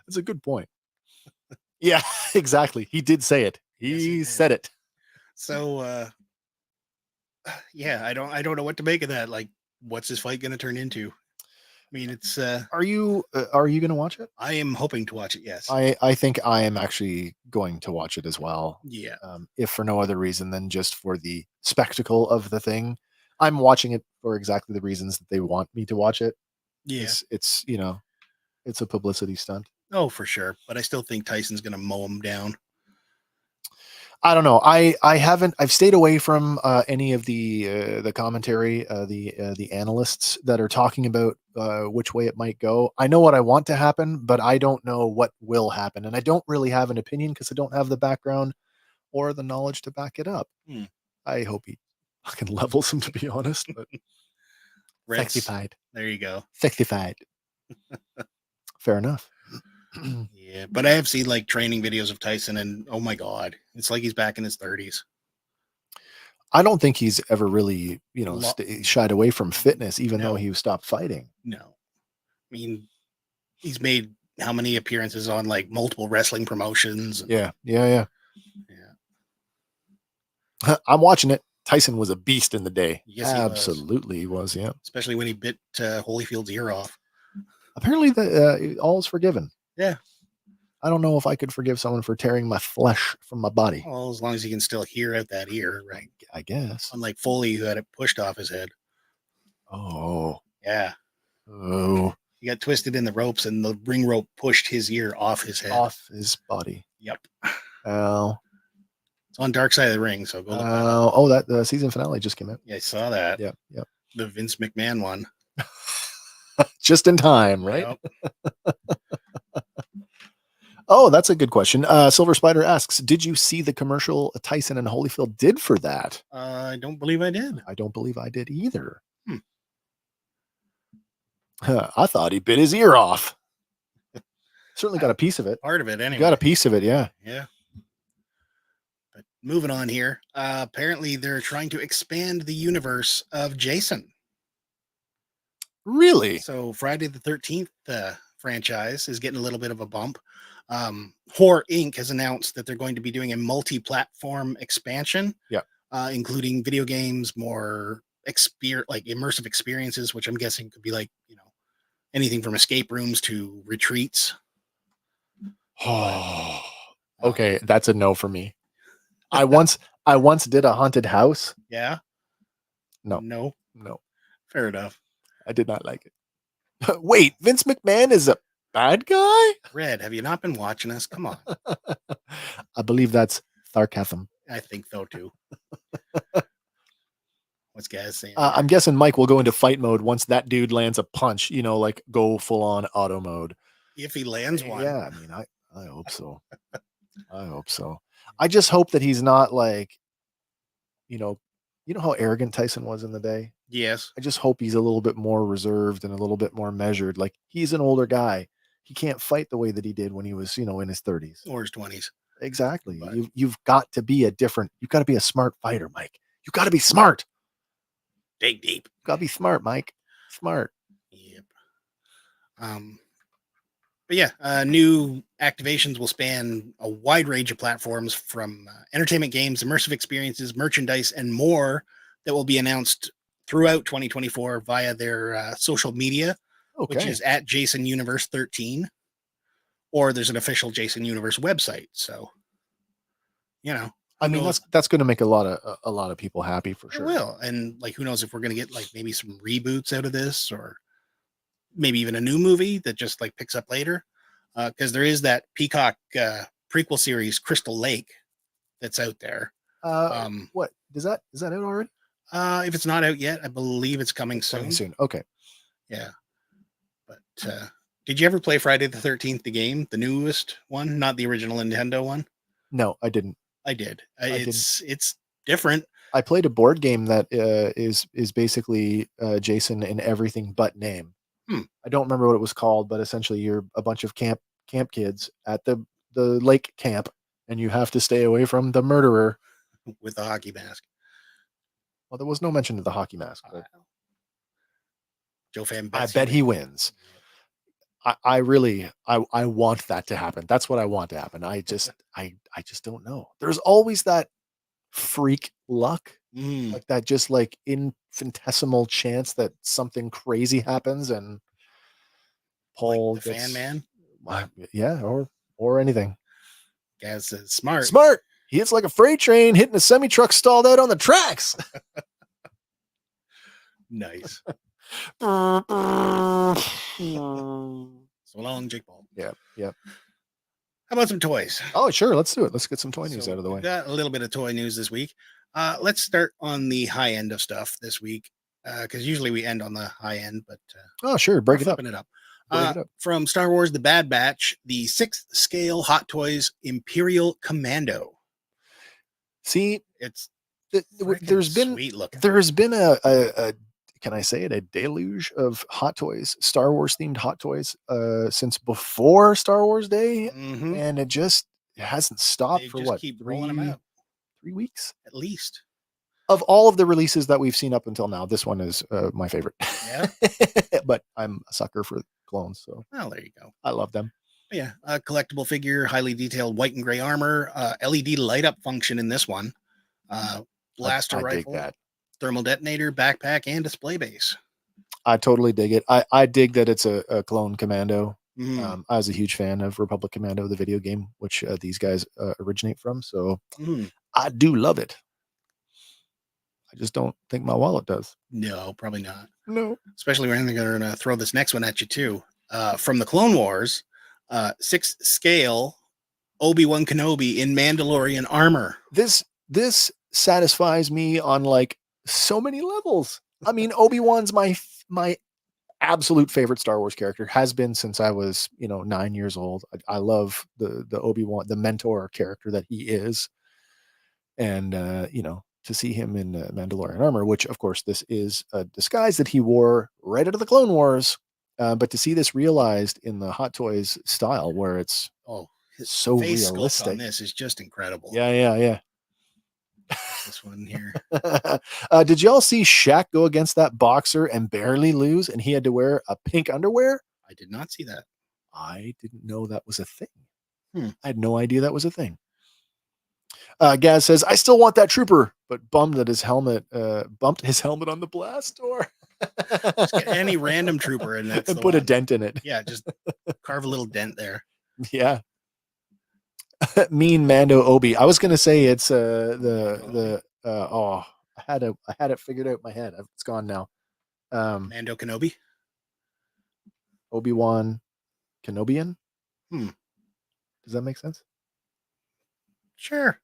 it's a good point. Yeah, exactly. He did say it. He did. said it. So, yeah, I don't know what to make of that. Like, what's this fight going to turn into? I mean, it's. Are you going to watch it? I am hoping to watch it. Yes. I think I am actually going to watch it as well. Yeah. If for no other reason than just for the spectacle of the thing. I'm watching it for exactly the reasons that they want me to watch it. Yeah. It's it's a publicity stunt. Oh, for sure. But I still think Tyson's going to mow him down. I don't know. I've stayed away from any of the commentary, the analysts that are talking about which way it might go. I know what I want to happen, but I don't know what will happen, and I don't really have an opinion because I don't have the background or the knowledge to back it up. I hope he fucking levels him, to be honest. But sexified. There you go. Sexified. Fair enough. Yeah, but I have seen like training videos of Tyson, and oh my god, it's like he's back in his 30s. I don't think he's ever really, shied away from fitness, even though he stopped fighting. No, I mean, he's made how many appearances on like multiple wrestling promotions? Yeah. I'm watching it. Tyson was a beast in the day. Yes, absolutely, he was. Yeah, especially when he bit Holyfield's ear off. Apparently, all is forgiven. Yeah. I don't know if I could forgive someone for tearing my flesh from my body. Well, as long as he can still hear out that ear, right? I guess. Unlike Foley, who had it pushed off his head. Oh. Yeah. Oh. He got twisted in the ropes, and the ring rope pushed his ear off his head. Off his body. Yep. Oh. It's on Dark Side of the Ring, so go look that up. Oh, that the season finale just came out. Yeah, I saw that. Yep. The Vince McMahon one. Just in time, right? Yep. Oh, that's a good question. Silver Spider asks, did you see the commercial Tyson and Holyfield did for that? I don't believe I did. I don't believe I did either. I thought he bit his ear off. Certainly got a piece of it. Part of it, anyway. Got a piece of it, yeah. Yeah. But moving on here. Apparently, they're trying to expand the universe of Jason. Really? So Friday the 13th franchise is getting a little bit of a bump. Horror Inc. has announced that they're going to be doing a multi-platform expansion. Yeah. Including video games, more like immersive experiences, which I'm guessing could be like, anything from escape rooms to retreats. Oh, okay. That's a no for me. I once did a haunted house. Yeah. No. Fair enough. I did not like it. Wait, Vince McMahon is a bad guy? Red, have you not been watching us? Come on. I believe that's sarcasm. I think so too. What's guys saying? I'm guessing Mike will go into fight mode once that dude lands a punch, like go full on auto mode. If he lands one. Yeah, I mean, I hope so. I hope so. I just hope that he's not like, how arrogant Tyson was in the day? Yes. I just hope he's a little bit more reserved and a little bit more measured. Like, he's an older guy. He can't fight the way that he did when he was, in his 30s. Or his 20s. Exactly. But You've got to be you've got to be a smart fighter, Mike. You've got to be smart. Dig deep. Got to be smart, Mike. Smart. Yep. But yeah, new activations will span a wide range of platforms, from entertainment, games, immersive experiences, merchandise, and more, that will be announced throughout 2024 via their social media, which is at Jason Universe 13, or there's an official Jason Universe website. So, I mean, that's going to make a lot of people happy for sure. It will. And like, who knows if we're going to get like maybe some reboots out of this, or maybe even a new movie that just like picks up later. Because there is that Peacock prequel series, Crystal Lake, that's out there. What is that out already? If it's not out yet, I believe it's coming It's soon. coming soon. Okay. Yeah. But did you ever play Friday the 13th, the game, the newest one, not the original Nintendo one? No, I didn't. I did. didn't. It's different. I played a board game that is basically Jason in everything but name. I don't remember what it was called, but essentially you're a bunch of camp kids at the lake camp, and you have to stay away from the murderer. With the hockey mask. Well, there was no mention of the hockey mask, but Joe Fan I bets bet he wins. I really want that to happen. That's what I want to happen. I just don't know. There's always that freak luck, like that, just like infinitesimal chance that something crazy happens, and Paul like the gets, fan man. Yeah, or anything. Gaz says smart. He hits like a freight train hitting a semi truck stalled out on the tracks. Nice. So long, Jake Paul. Yeah. How about some toys? Oh, sure. Let's do it. Let's get some toy news out of the way. We've got a little bit of toy news this week. Let's start on the high end of stuff this week, because usually we end on the high end, but oh, sure. Break it up. Break it up. From Star Wars The Bad Batch, the 6th scale Hot Toys Imperial Commando. See, it's there's been sweet looking. There's been a can I say it, a deluge of Hot Toys, Star Wars themed Hot Toys, since before Star Wars Day, and it hasn't stopped for what, keep rolling them out. 3 weeks at least. Of all of the releases that we've seen up until now, this one is my favorite. Yeah. But I'm a sucker for clones, so well, there you go. I love them. Yeah, a collectible figure, highly detailed white and gray armor, LED light up function in this one, blaster rifle, that thermal detonator, backpack, and display base. I totally dig it. I dig that it's a clone commando. I was a huge fan of Republic Commando, the video game, which these guys originate from. So I do love it. I just don't think my wallet does. No, probably not. No. Especially when they're going to throw this next one at you too. From the Clone Wars, 6th scale Obi-Wan Kenobi in Mandalorian armor. This satisfies me on like so many levels. I mean, Obi-Wan's my absolute favorite Star Wars character, has been since I was 9 years old. I love the Obi-Wan, the mentor character that he is, and to see him in Mandalorian armor, which of course this is a disguise that he wore right out of the Clone Wars, but to see this realized in the Hot Toys style, where it's so face realistic. On this is just incredible. Yeah. This one here. Did y'all see Shaq go against that boxer and barely lose, and he had to wear a pink underwear? I did not see that. I didn't know that was a thing. I had no idea that was a thing. Gaz says, I still want that trooper, but bummed that his helmet bumped his helmet on the blast door. Just get any random trooper and that's and put a dent in it. Yeah, just carve a little dent there. Yeah. Mean Mando Obi. I was gonna say it's I had it figured out in my head. It's gone now. Mando Kenobi. Obi-Wan Kenobian. Does that make sense? Sure,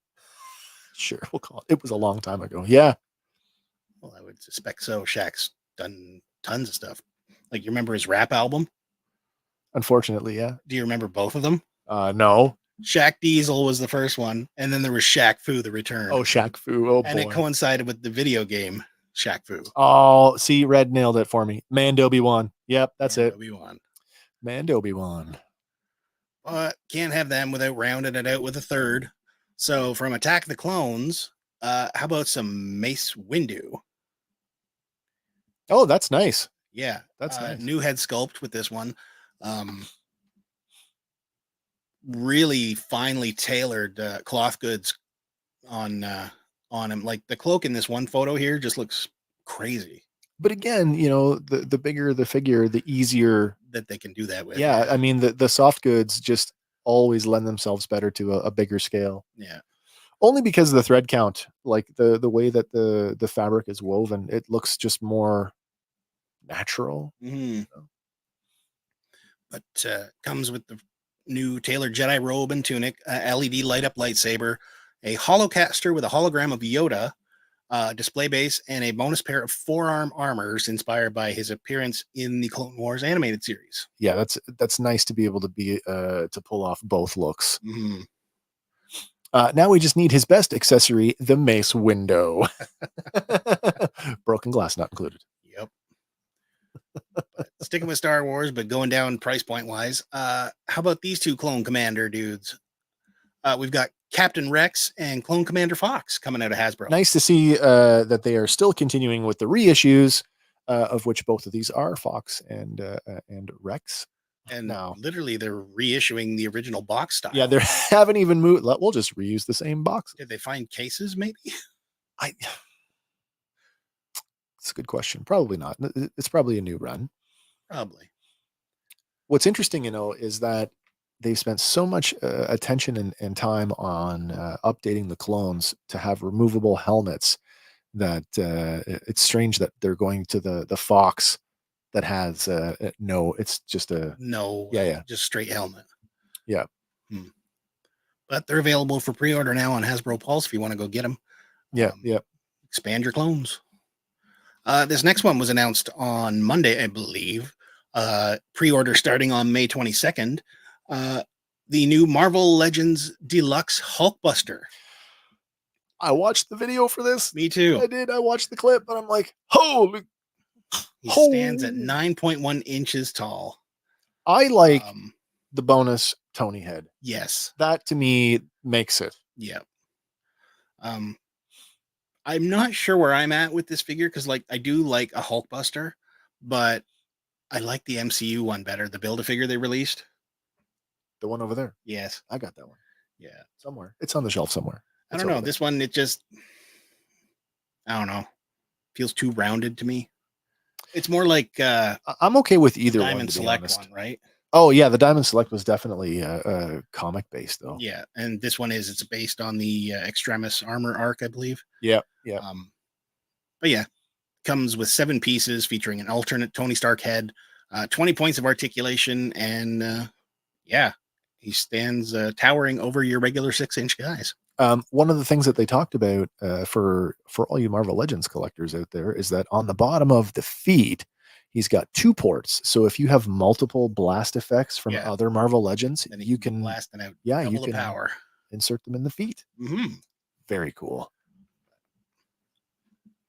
we'll call it. It was a long time ago. Yeah. Well, I would suspect so. Shaq's done tons of stuff. Like, you remember his rap album? Unfortunately, yeah. Do you remember both of them? No. Shaq Diesel was the first one, and then there was Shaq Fu, the return. Oh, Shaq Fu. Oh, and boy. It coincided with the video game Shaq Fu. Oh, see, Red nailed it for me. Mando Obi-Wan. Yep, that's it. Obi-Wan. Mando Obi-Wan. But can't have them without rounding it out with a third. So from Attack the Clones, how about some Mace Windu? Oh, that's nice. Yeah, that's nice. New head sculpt with this one. Really finely tailored cloth goods on him. Like the cloak in this one photo here just looks crazy. But again, the bigger the figure, the easier that they can do that with. Yeah, I mean the soft goods just always lend themselves better to a bigger scale. Yeah. Only because of the thread count, like the way that the fabric is woven, it looks just more natural. But comes with the new tailored Jedi robe and tunic, LED light up lightsaber, a holocaster with a hologram of Yoda, display base, and a bonus pair of forearm armors inspired by his appearance in the Clone Wars animated series. Yeah, that's nice to be able to be to pull off both looks. Mhm. Now we just need his best accessory, the mace window. Broken glass not included. Yep. But sticking with Star Wars, but going down price point wise, how about these two Clone Commander dudes? We've got Captain Rex and Clone Commander Fox coming out of Hasbro. Nice to see that they are still continuing with the reissues, of which both of these are Fox and Rex. And now, literally, they're reissuing the original box style. Yeah, they haven't even moved. We'll just reuse the same box. Did they find cases? Maybe. It's a good question. Probably not. It's probably a new run. Probably. What's interesting, is that they've spent so much attention and time on updating the clones to have removable helmets that it's strange that they're going to the Fox that has no. It's just a no. Yeah. Just straight helmet. Yeah. But they're available for pre-order now on Hasbro Pulse if you want to go get them. Yeah. Expand your clones. This next one was announced on Monday, I believe. Pre-order starting on May 22nd. The new Marvel Legends Deluxe Hulkbuster. I watched the video for this. Me too. I did. I watched the clip, and I'm like, holy. He stands at 9.1 inches tall. I like the bonus Tony head. Yes. That to me makes it. Yeah. I'm not sure where I'm at with this figure because, I do like a Hulkbuster, but I like the MCU one better. The Build-A-Figure they released. The one over there. Yes. I got that one. Yeah. Somewhere. It's on the shelf somewhere. I don't know. This one, it just, I don't know. Feels too rounded to me. It's more like I'm okay with either one. Diamond Select one, right? Oh yeah, the Diamond Select was definitely comic based though. Yeah, and this one it's based on the Extremis armor arc, I believe. Yeah. But yeah, comes with 7 pieces featuring an alternate Tony Stark head, 20 points of articulation, and he stands towering over your regular 6-inch guys. One of the things that they talked about for all you Marvel Legends collectors out there is that on the bottom of the feet, he's got 2 ports. So if you have multiple blast effects from other Marvel Legends, then you can blast them out. Yeah, double you the can power. Insert them in the feet. Mm-hmm. Very cool.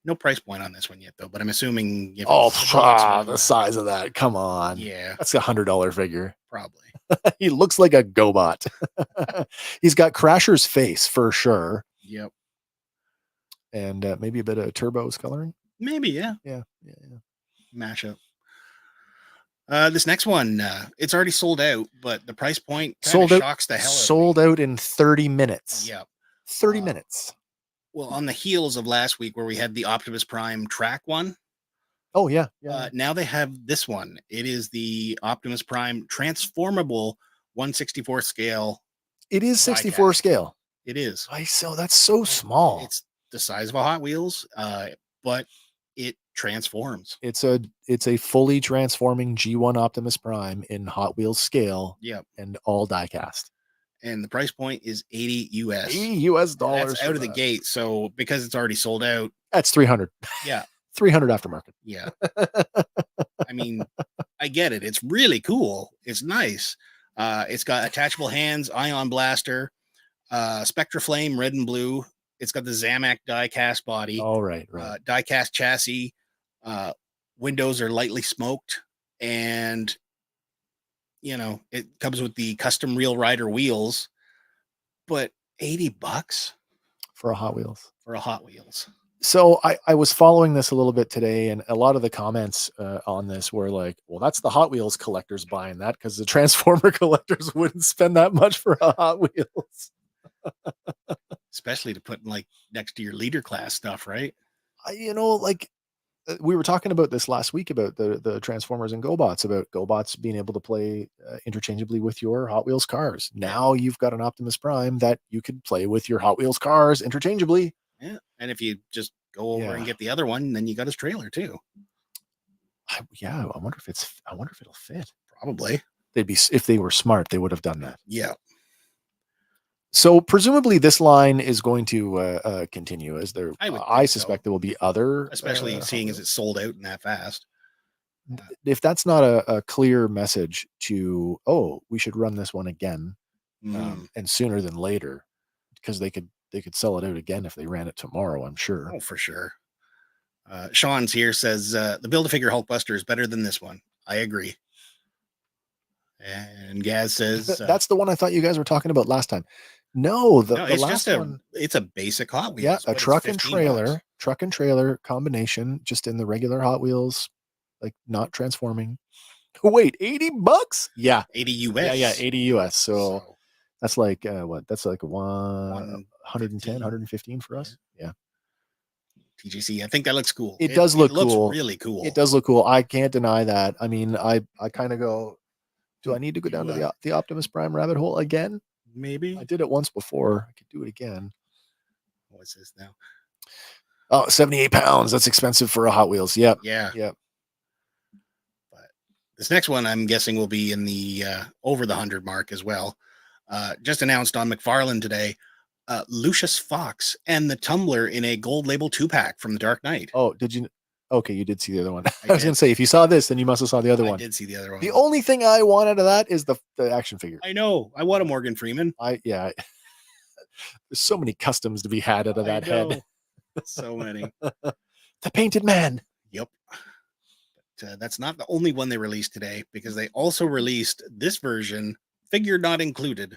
No price point on this one yet, though. But I'm assuming. The size of that! Come on. Yeah, that's $100 figure. Probably. He looks like a GoBot. He's got Crasher's face for sure. Yep. And maybe a bit of Turbo's coloring. Maybe, yeah. Yeah. Mashup. This next one, it's already sold out, but the price point sold out, shocks the hell out. Sold out in 30 minutes. Yep. 30 minutes. Well, on the heels of last week where we had the Optimus Prime track one. Oh, yeah. Now they have this one. It is the Optimus Prime transformable 1/64 scale. It is 64 scale. It is. So that's so small. It's the size of a Hot Wheels, but it transforms. It's a fully transforming G1 Optimus Prime in Hot Wheels scale. Yep. And all die cast. And the price point is $80 US. $80 US. That's out of the gate. So because it's already sold out. That's $300. Yeah. $300 aftermarket. Yeah. I mean, I get it. It's really cool. It's nice. It's got attachable hands, ion blaster, Spectra Flame, red and blue. It's got the Zamak die-cast body. Oh, right. Die-cast chassis. Windows are lightly smoked. And, it comes with the custom Real Rider wheels. But $80 for a Hot Wheels. For a Hot Wheels. So I was following this a little bit today, and a lot of the comments on this were like, well, that's the Hot Wheels collectors buying that because the Transformer collectors wouldn't spend that much for a Hot Wheels. Especially to put next to your leader class stuff, right? We were talking about this last week about the Transformers and GoBots, about GoBots being able to play interchangeably with your Hot Wheels cars. Now you've got an Optimus Prime that you could play with your Hot Wheels cars interchangeably. Yeah, and if you just go over and get the other one, then you got his trailer too. I wonder if it'll fit. Probably. If they were smart, they would have done that. Yeah. So presumably this line is going to continue as there. I would I think so. suspect there will be other, Especially Hot seeing as Wheels. it's sold out and that fast. If that's not a clear message to, we should run this one again, and sooner than later, because they could sell it out again if they ran it tomorrow. I'm sure. Oh, for sure. Sean's here says the Build-A-Figure Hulkbuster is better than this one. I agree. And Gaz says That's the one I thought you guys were talking about last time. No, the it's last just one. it's a basic Hot Wheels. Yeah, What a is truck and 15 bucks? trailer combination, just in the regular Hot Wheels, like not transforming. Oh, wait, $80? Yeah, 80 US. yeah, 80 US. So that's like what? That's like 110, 115 for us. Yeah. TGC. I think that looks cool. It does look looks cool. really cool. It does look cool. I can't deny that. I mean, I kind of go, do I need to go down to the Optimus Prime rabbit hole again? Maybe. I did it once before. I could do it again. What's this now? Oh, 78 pounds. That's expensive for a Hot Wheels. Yep. Yeah. Yep. But this next one, I'm guessing, will be in the over the 100 mark as well. Just announced on McFarlane today, Lucius Fox and the Tumbler in a gold label 2-pack from the Dark Knight. Oh, did you? Okay, you did see the other one. I was going to say, if you saw this, then you must have saw the other one. I did see the other one. The only thing I want out of that is the action figure. I know. I want a Morgan Freeman. There's so many customs to be had out of that head. So many. The Painted Man. Yep. But that's not the only one they released today, because they also released this version, figure not included,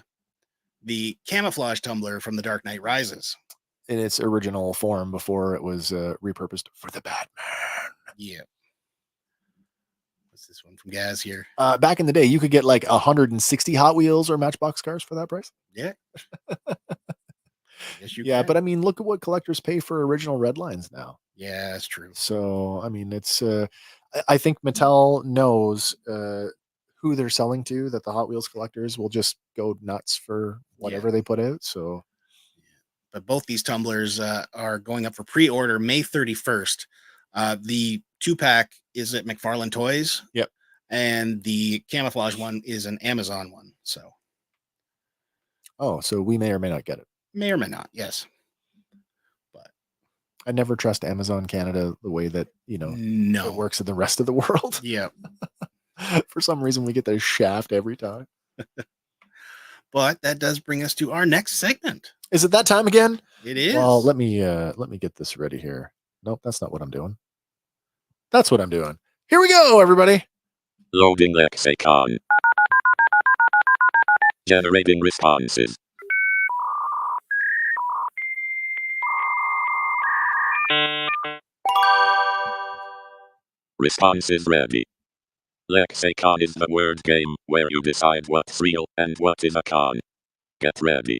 the camouflage tumbler from The Dark Knight Rises. In its original form before it was repurposed for the Batman. Yeah. What's this one from Gaz here? Back in the day, you could get like 160 Hot Wheels or Matchbox cars for that price. Yeah. Yes, you Yeah, can. but I mean, look at what collectors pay for original red lines now. Yeah, that's true. So, I mean, it's I think Mattel knows who they're selling to, that the Hot Wheels collectors will just go nuts for whatever they put out. So, but both these tumblers are going up for pre-order May 31st. The 2-pack is at McFarlane Toys. Yep. And the camouflage one is an Amazon one. So. Oh, so we may or may not get it. May or may not. Yes. But I never trust Amazon Canada the way that, no, it works in the rest of the world. Yeah. For some reason, we get the shaft every time. But that does bring us to our next segment. Is it that time again? It is. Well, let me get this ready here. Nope, that's not what I'm doing. That's what I'm doing. Here we go, everybody. Loading lexicon. Generating responses. Responses ready. Lexicon is the word game where you decide what's real and what is a con. Get ready.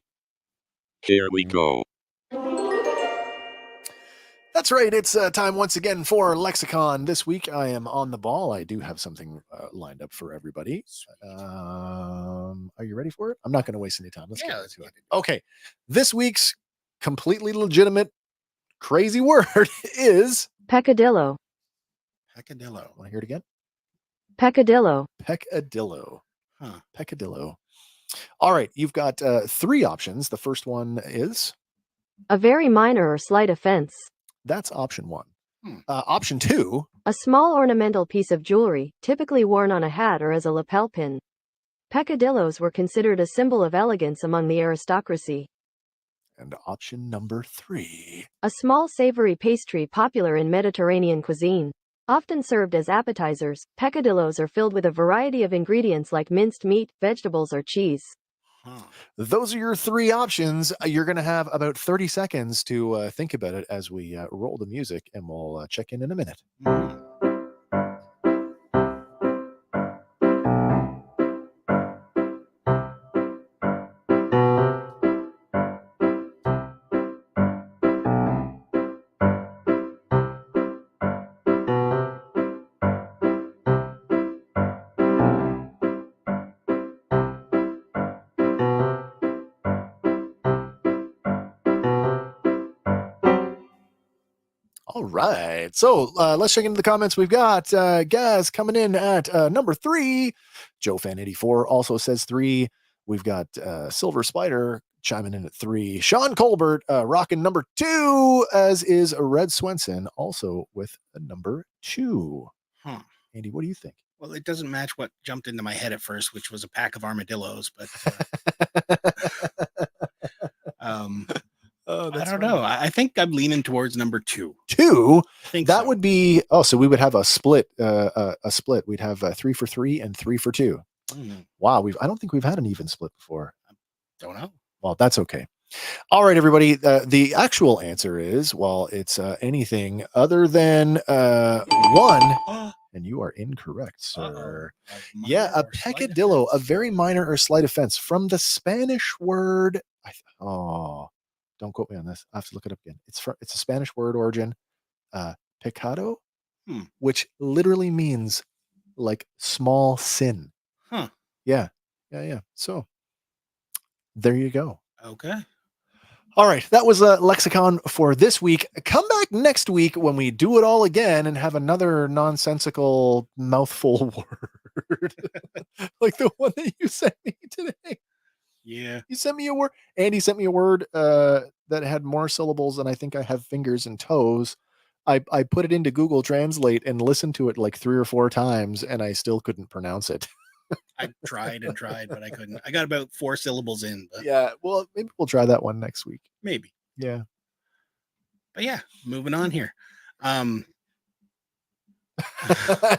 Here we go. That's right. It's time once again for Lexicon. This week I am on the ball. I do have something lined up for everybody. Are you ready for it? I'm not going to waste any time. Let's get into it. Okay. This week's completely legitimate, crazy word is peccadillo. Peccadillo. Want to hear it again? Peccadillo. Peccadillo. Huh. Peccadillo. All right. You've got 3 options. The first one is a very minor or slight offense. That's option 1. Option 2. A small ornamental piece of jewelry, typically worn on a hat or as a lapel pin. Peccadillos were considered a symbol of elegance among the aristocracy. And option number 3. A small savory pastry popular in Mediterranean cuisine. Often served as appetizers, peccadillos are filled with a variety of ingredients like minced meat, vegetables, or cheese. Those are your 3 options. You're going to have about 30 seconds to think about it as we roll the music, and we'll check in a minute. All right. So let's check into the comments. We've got Gaz coming in at number 3. Joe Fan 84 also says 3. We've got Silver Spider chiming in at 3. Sean Colbert rocking number 2, as is Red Swenson, also with a number 2. Huh. Andy, what do you think? Well, it doesn't match what jumped into my head at first, which was a pack of armadillos, but Oh, I don't know. I think I'm leaning towards number 2. 2? I think That so. would be, so we would have a split. We'd have 3 for 3 and 3 for 2. Wow, I don't think we've had an even split before. Don't know. Well, that's okay. All right, everybody. The actual answer is, well, it's anything other than 1, and you are incorrect, sir. Yeah, a peccadillo, a very minor or slight offense from the Spanish word. Don't quote me on this. I have to look it up again. It's a Spanish word origin, pecado, which literally means like small sin. Huh. Yeah. So there you go. Okay. All right. That was a lexicon for this week. Come back next week when we do it all again and have another nonsensical mouthful word like the one that you sent me today. Yeah. You sent me a word. Andy sent me a word that had more syllables than I think I have fingers and toes. I put it into Google Translate and listened to it like 3 or 4 times, and I still couldn't pronounce it. I tried and tried, but I couldn't. I got about 4 syllables in. But Yeah. Well, maybe we'll try that one next week. maybe. Yeah. But yeah, moving on here.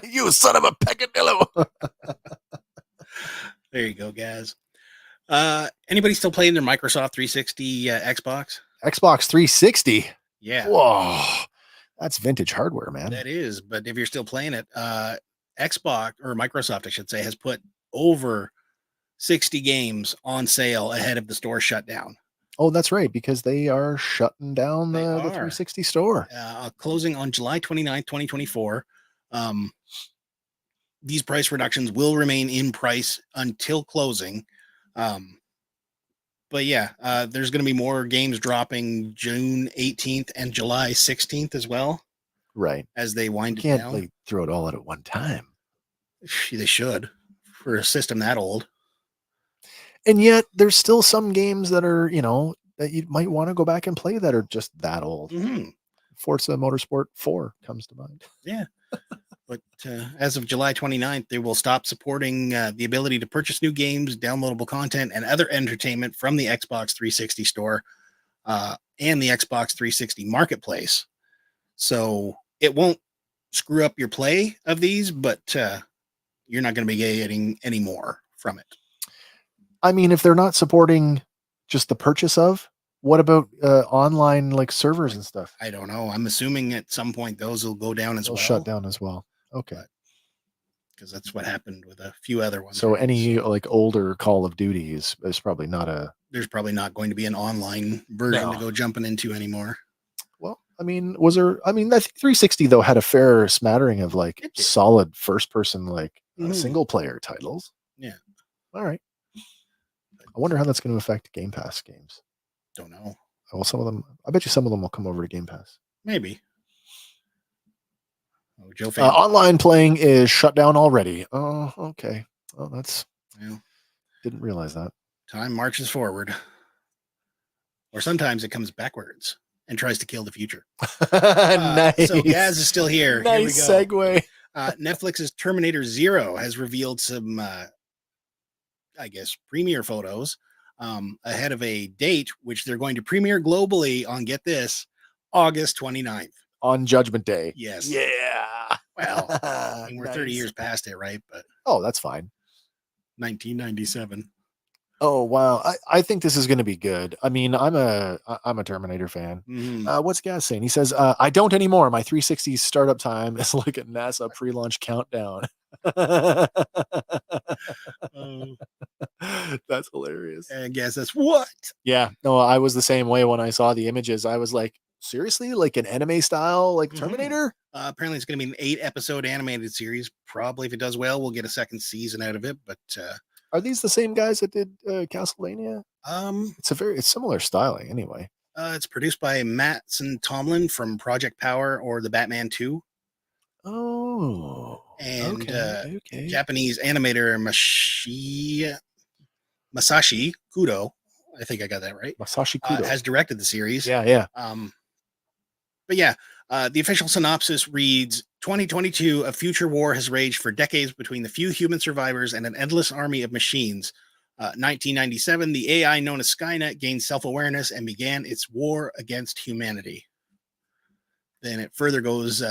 You son of a peccadillo. There you go, guys. Anybody still playing their Microsoft 360 Xbox? Xbox 360. Yeah. Whoa. That's vintage hardware, man. That is, but if you're still playing it, Xbox, or Microsoft, I should say, has put over 60 games on sale ahead of the store shutdown. Oh, that's right, because they are shutting down the 360 store. Closing on July 29th, 2024. These price reductions will remain in price until closing. But yeah, there's going to be more games dropping June 18th and July 16th as well. Right. As they wind you it can't down. Like, throw it all out at one time. They should, for a system that old. And yet there's still some games that are, that you might want to go back and play that are just that old. Mm-hmm. Forza Motorsport 4 comes to mind. Yeah. But as of July 29th, they will stop supporting the ability to purchase new games, downloadable content, and other entertainment from the Xbox 360 store and the Xbox 360 marketplace. So it won't screw up your play of these, but you're not going to be getting any more from it. I mean, if they're not supporting just the purchase of, what about online like servers and stuff? I don't know. I'm assuming at some point those will go down as well. Shut down as well. Okay. Because that's what happened with a few other ones. So any like older Call of Duty is probably not there's probably not going to be an online version to go jumping into anymore. Well, I mean, I think 360 though had a fair smattering of like solid first person, like single player titles. Yeah. All right. I wonder how that's going to affect Game Pass games. Don't know. Well, I bet you some of them will come over to Game Pass. Maybe. Oh, Joe online playing is shut down already. Oh, okay. Well, didn't realize that. Time marches forward. Or sometimes it comes backwards and tries to kill the future. Nice. So Gaz is still here. Nice here we go. segue. Netflix's Terminator Zero has revealed some, premiere photos ahead of a date, which they're going to premiere globally on, get this, August 29th. On Judgment Day. Yes. Yeah. Well, we're 30 years past it, right? But that's fine. 1997. Oh wow, I think this is going to be good. I mean, I'm a Terminator fan. Mm-hmm. What's Gaz saying? He says, "I don't anymore. My 360 startup time is like a NASA pre-launch countdown." That's hilarious. I guess that's what. Yeah, no, I was the same way when I saw the images. I was like, seriously, like an anime style, like Terminator? Apparently, it's going to be an 8-episode animated series. Probably, if it does well, we'll get a second season out of it. But are these the same guys that did Castlevania? It's similar styling anyway. It's produced by Mattson Tomlin from Project Power or the Batman 2. Oh, and okay. Japanese animator Masashi Kudo I think I got that right. Masashi Kudo. Has directed the series. Yeah. But yeah, the official synopsis reads 2022, a future war has raged for decades between the few human survivors and an endless army of machines. 1997, the AI known as Skynet gained self-awareness and began its war against humanity. Then it further goes,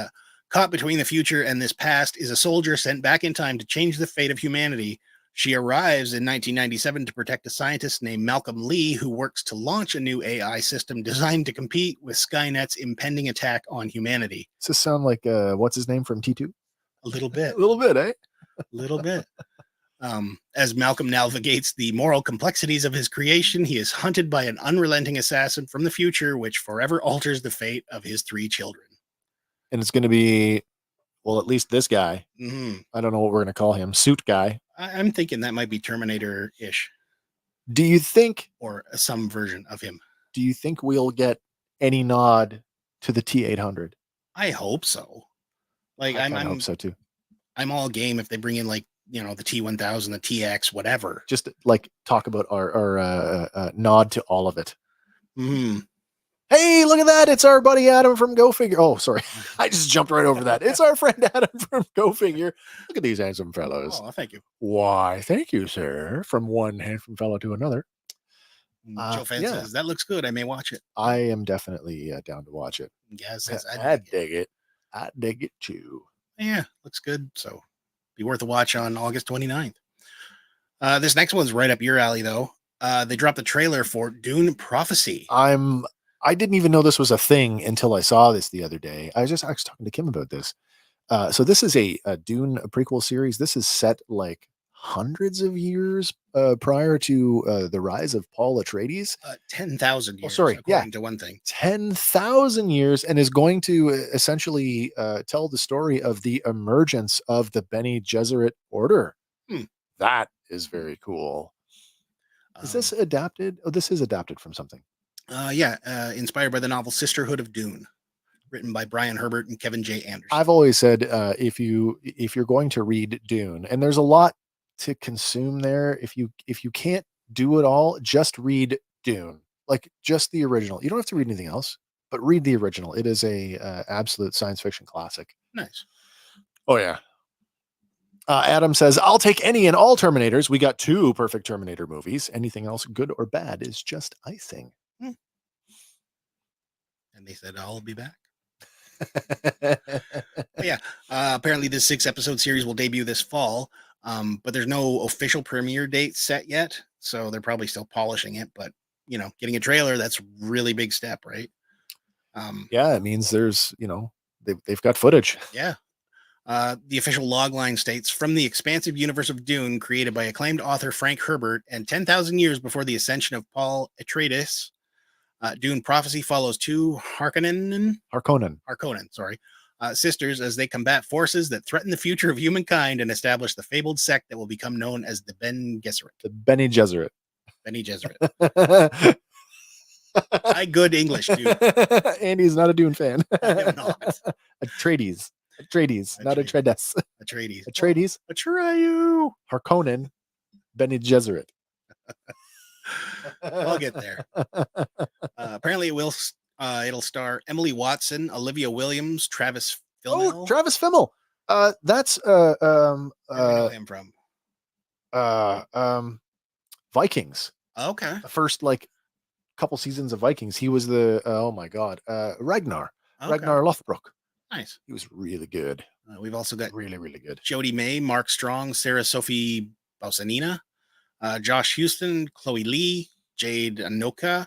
caught between the future and this past is a soldier sent back in time to change the fate of humanity. She arrives in 1997 to protect a scientist named Malcolm Lee, who works to launch a new AI system designed to compete with Skynet's impending attack on humanity. Does this sound like what's his name from T2? A little bit. A little bit, eh? A little bit. As Malcolm navigates the moral complexities of his creation, he is hunted by an unrelenting assassin from the future, which forever alters the fate of his 3 children. And it's going to be, well, at least this guy. Mm-hmm. I don't know what we're going to call him. Suit guy. I'm thinking that might be Terminator-ish. Do you think, or some version of him? Do you think we'll get any nod to the T800? I hope so. Like I hope so too. I'm all game if they bring in, like, you know, the T1000, the TX, whatever. Just like talk about our nod to all of it. Mm-hmm. Hey, look at that. It's our buddy Adam from Go Figure. Oh, sorry. I just jumped right over that. It's our friend Adam from Go Figure. Look at these handsome fellows. Oh, thank you. Why, thank you, sir. From one handsome fellow to another. Joe Fan says, that looks good. I may watch it. I am definitely down to watch it. Yes, I dig it. I dig it too. Yeah, looks good. So be worth a watch on August 29th. This next one's right up your alley, though. They dropped the trailer for Dune Prophecy. I didn't even know this was a thing until I saw this the other day. I was talking to Kim about this. So this is a Dune prequel series. This is set like hundreds of years prior to the rise of Paul Atreides. 10,000 years. Oh, sorry. According to one thing. 10,000 years, and is going to essentially tell the story of the emergence of the Bene Gesserit order. That is very cool. Is this adapted? Oh, this is adapted from something. Inspired by the novel Sisterhood of Dune, written by Brian Herbert and Kevin J. Anderson. I've always said if you're going to read Dune, and there's a lot to consume there, if you can't do it all, just read Dune, like just the original. You don't have to read anything else, but read the original. It is a absolute science fiction classic. Nice. Oh yeah. Adam says, I'll take any and all Terminators. We got 2 perfect Terminator movies. Anything else, good or bad, is just icing. And they said, I'll be back. Apparently this 6-episode series will debut this fall, but there's no official premiere date set yet, so they're probably still polishing it. But, you know, getting a trailer, that's a really big step, right? It means there's, you know, they've got footage. Yeah. The official logline states, from the expansive universe of Dune, created by acclaimed author Frank Herbert, and 10,000 years before the ascension of Paul Atreides, Dune Prophecy follows 2 Harkonnen, sisters as they combat forces that threaten the future of humankind and establish the fabled sect that will become known as the Bene Gesserit. The Bene Gesserit. Bene Gesserit. Good English, dude. Andy's not a Dune fan. I am not. Atreides, not Atreides. Atreides. Atreyu. Harkonnen, Bene Gesserit. I'll get there. Apparently it'll star Emily Watson, Olivia Williams, Travis Fimmel. Oh, Travis Fimmel. That's where do I know him from? Vikings. Okay. The first like couple seasons of Vikings. He was the Ragnar. Okay. Ragnar Lothbrok. Nice. He was really good. We've also got really, really good. Jodie May, Mark Strong, Sarah Sophie Bausanina, Josh Houston, Chloe Lee, Jade Anoka.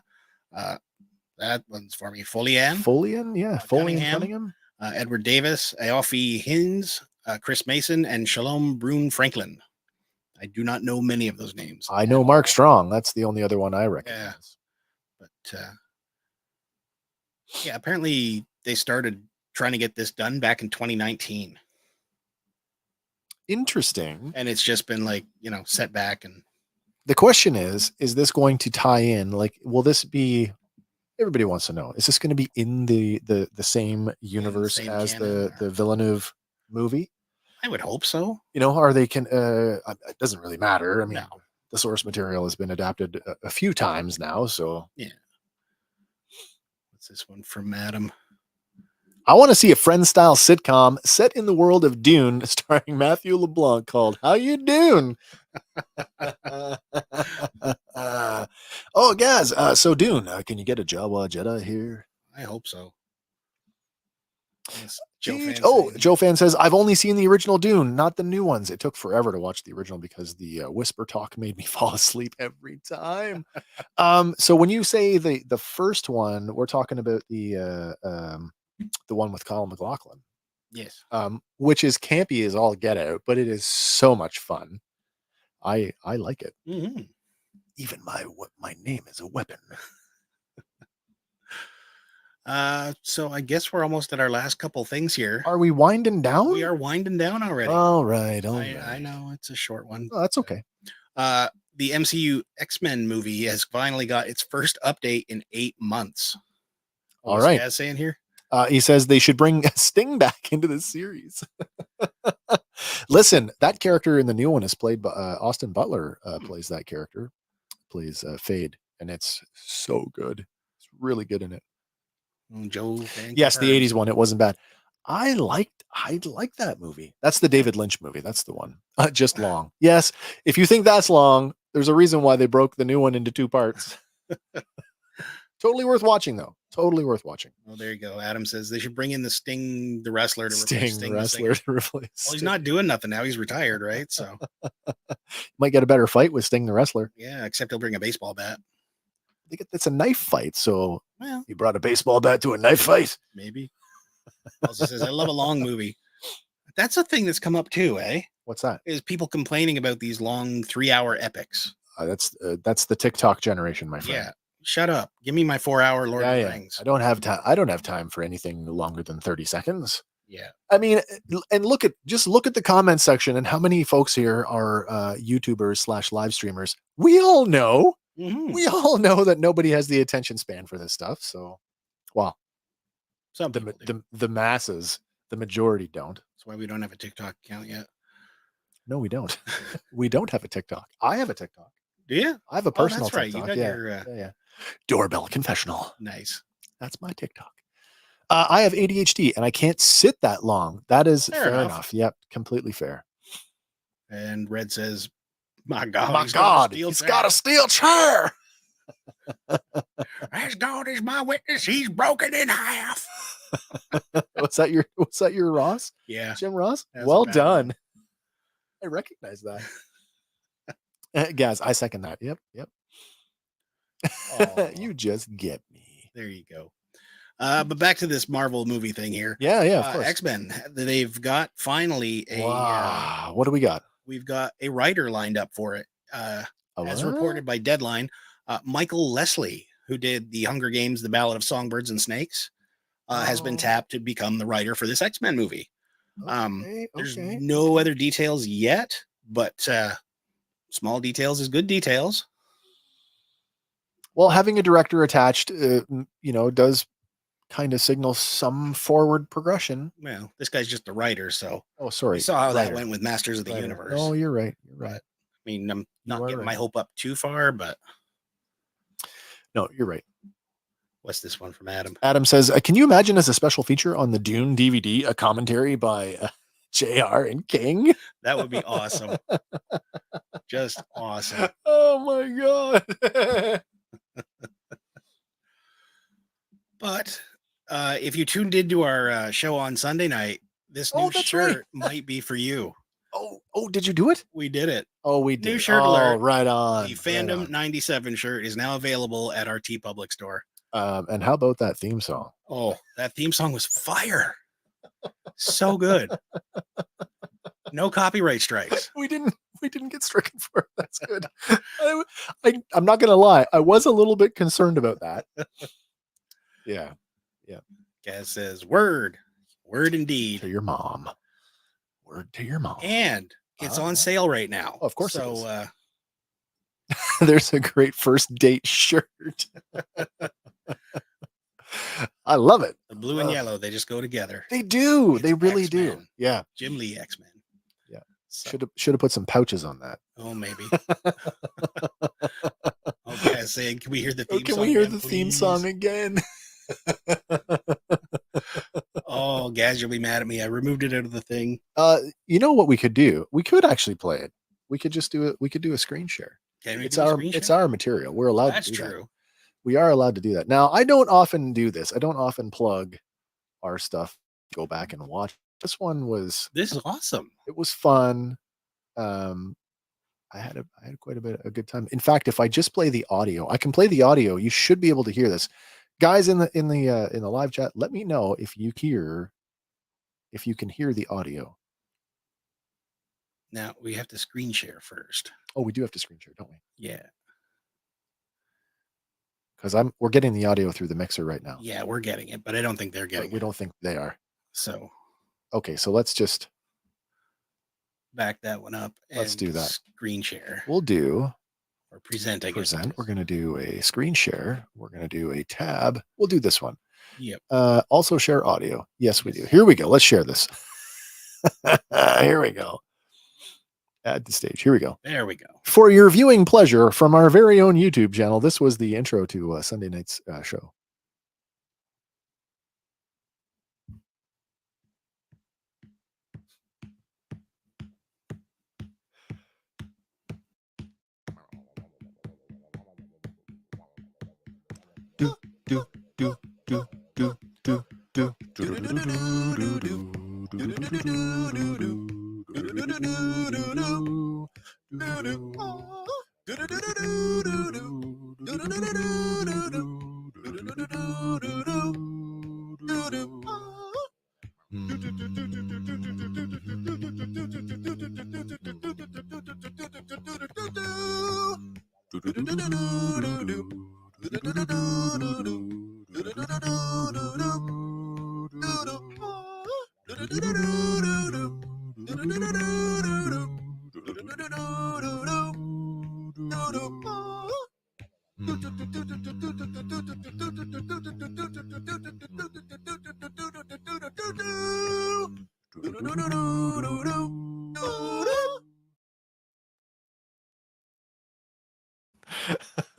That one's for me. Folian, Cunningham. Edward Davis, Aofi Hines, Chris Mason, and Shalom Brune Franklin. I do not know many of those names. I know Mark Strong. That's the only other one I recognize. Yeah. But apparently they started trying to get this done back in 2019. Interesting. And it's just been like, you know, set back. And the question is this going to tie in? Like, will this be, everybody wants to know, is this going to be in the same universe as the Villeneuve movie? I would hope so. You know, are they it doesn't really matter. I mean, the source material has been adapted a few times now. So What's this one from Adam? I want to see a Friends-style sitcom set in the world of Dune, starring Matthew LeBlanc, called "How You Dune." Oh, guys. So Dune, can you get a Jawa Jeddah here? I hope so. Yes, Joe Fan says, I've only seen the original Dune, not the new ones. It took forever to watch the original because the whisper talk made me fall asleep every time. So when you say the first one, we're talking about the one with Colin McLaughlin. Yes. Which is campy as all get out, but it is so much fun. I like it. Mm-hmm. Even my name is a weapon. So I guess we're almost at our last couple things here. Are we winding down? We are winding down already. All right. I know it's a short one. Oh, that's okay. The MCU X-Men movie has finally got its first update in 8 months. All right. Gaz saying here? He says they should bring Sting back into the series. Listen, that character in the new one is played by Austin Butler. Plays that character, plays Fade, and it's so good. It's really good in it. Joe. Yes, the '80s one. It wasn't bad. I liked that movie. That's the David Lynch movie. That's the one. Just long. Yes, if you think that's long, there's a reason why they broke the new one into 2 parts. Totally worth watching, though. Totally worth watching. Oh, there you go. Adam says they should bring in the Sting, the wrestler, to replace Sting wrestler to replace. Well, he's not doing nothing now. He's retired, right? So might get a better fight with Sting the wrestler. Yeah, except he'll bring a baseball bat. It's a knife fight, so well, he brought a baseball bat to a knife fight. Maybe. Also says I love a long movie. That's a thing that's come up too, eh? What's that? Is people complaining about these long 3-hour epics. That's the TikTok generation, my friend. Yeah. Shut up. Give me my 4-hour Lord of the Rings. I don't have time. I don't have time for anything longer than 30 seconds. Yeah. I mean, and look at the comment section and how many folks here are YouTubers / live streamers. We all know. Mm-hmm. We all know that nobody has the attention span for this stuff. So, well, the masses, the majority don't. That's why we don't have a TikTok account yet. No, we don't. We don't have a TikTok. I have a TikTok. Do you? I have a personal that's right. TikTok. You got your yeah. Doorbell confessional. Nice. That's my TikTok. I have ADHD and I can't sit that long. That is fair enough. Yep, completely fair. And Red says, "My God, he's got a steel chair. As God is my witness, he's broken in half." Was that your Ross? Yeah, Jim Ross. That's well done. I recognize that. Guys, I second that. Yep. You just get me. There you go. But back to this Marvel movie thing here. Yeah, of course. X-Men. They've got finally a. Wow. What do we got? We've got a writer lined up for it. As reported by Deadline, Michael Leslie, who did The Hunger Games, The Ballad of Songbirds and Snakes, has been tapped to become the writer for this X-Men movie. There's no other details yet, but small details is good details. Well, having a director attached, does kind of signal some forward progression. Well, this guy's just a writer, so. Oh, sorry. We saw how that went with Masters of the Universe. Oh, you're right. You're right. I mean, I'm not getting my hope up too far, but. No, you're right. What's this one from Adam? Adam says, can you imagine as a special feature on the Dune DVD, a commentary by JR and King? That would be awesome. Just awesome. Oh my God. But if you tuned into our show on Sunday night, this new shirt might be for you. Oh, did you do it? We did it. Oh, we did. New shirt alert. Right on. The Fandom 97 shirt is now available at our TeePublic store. And how about that theme song? Oh, that theme song was fire. So good. No copyright strikes. We didn't get stricken for it. That's good. I'm not gonna lie. I was a little bit concerned about that. Yeah. Gaz says, word indeed. To your mom. Word to your mom. And it's on sale right now. Oh, of course. So there's a great first date shirt. I love it. The blue and yellow, they just go together. They do. It's they really X-Men. do. Yeah. Jim Lee X-Men. Yeah. So, Should have put some pouches on that. oh, maybe. Okay, saying, can we hear the theme Can song? we hear again, the theme please? song again? Oh, Gaz, you'll be mad at me. I removed it out of the thing. You know what we could do? We could actually play it. We could just do it. We could do a screen share. Can we It's do a our screen it's share? our material. We're allowed That's to do true. that. We are allowed to do that. Now, I don't often do this. I don't often plug our stuff. Go back and watch. This one was. This is awesome. It was fun. I had quite a good time. In fact, if I just play the audio, I can play the audio. You should be able to hear this, guys in the live chat. Let me know if you can hear the audio. Now we have to screen share first. Oh, we do have to screen share, don't we? Yeah. Because we're getting the audio through the mixer right now. Yeah, we're getting it, but I don't think they're But getting we it. don't think they are. So Okay, so let's just back that one up. Let's do that. Screen share we'll do or present, I guess. present. We're going to do a screen share. We're going to do a tab. We'll do this one. Yep. Also share audio. Yes, we do. Here we go. Let's share this. Here we go. Add to stage. Here we go. There we go. For your viewing pleasure from our very own YouTube channel, this was the intro to Sunday night's show.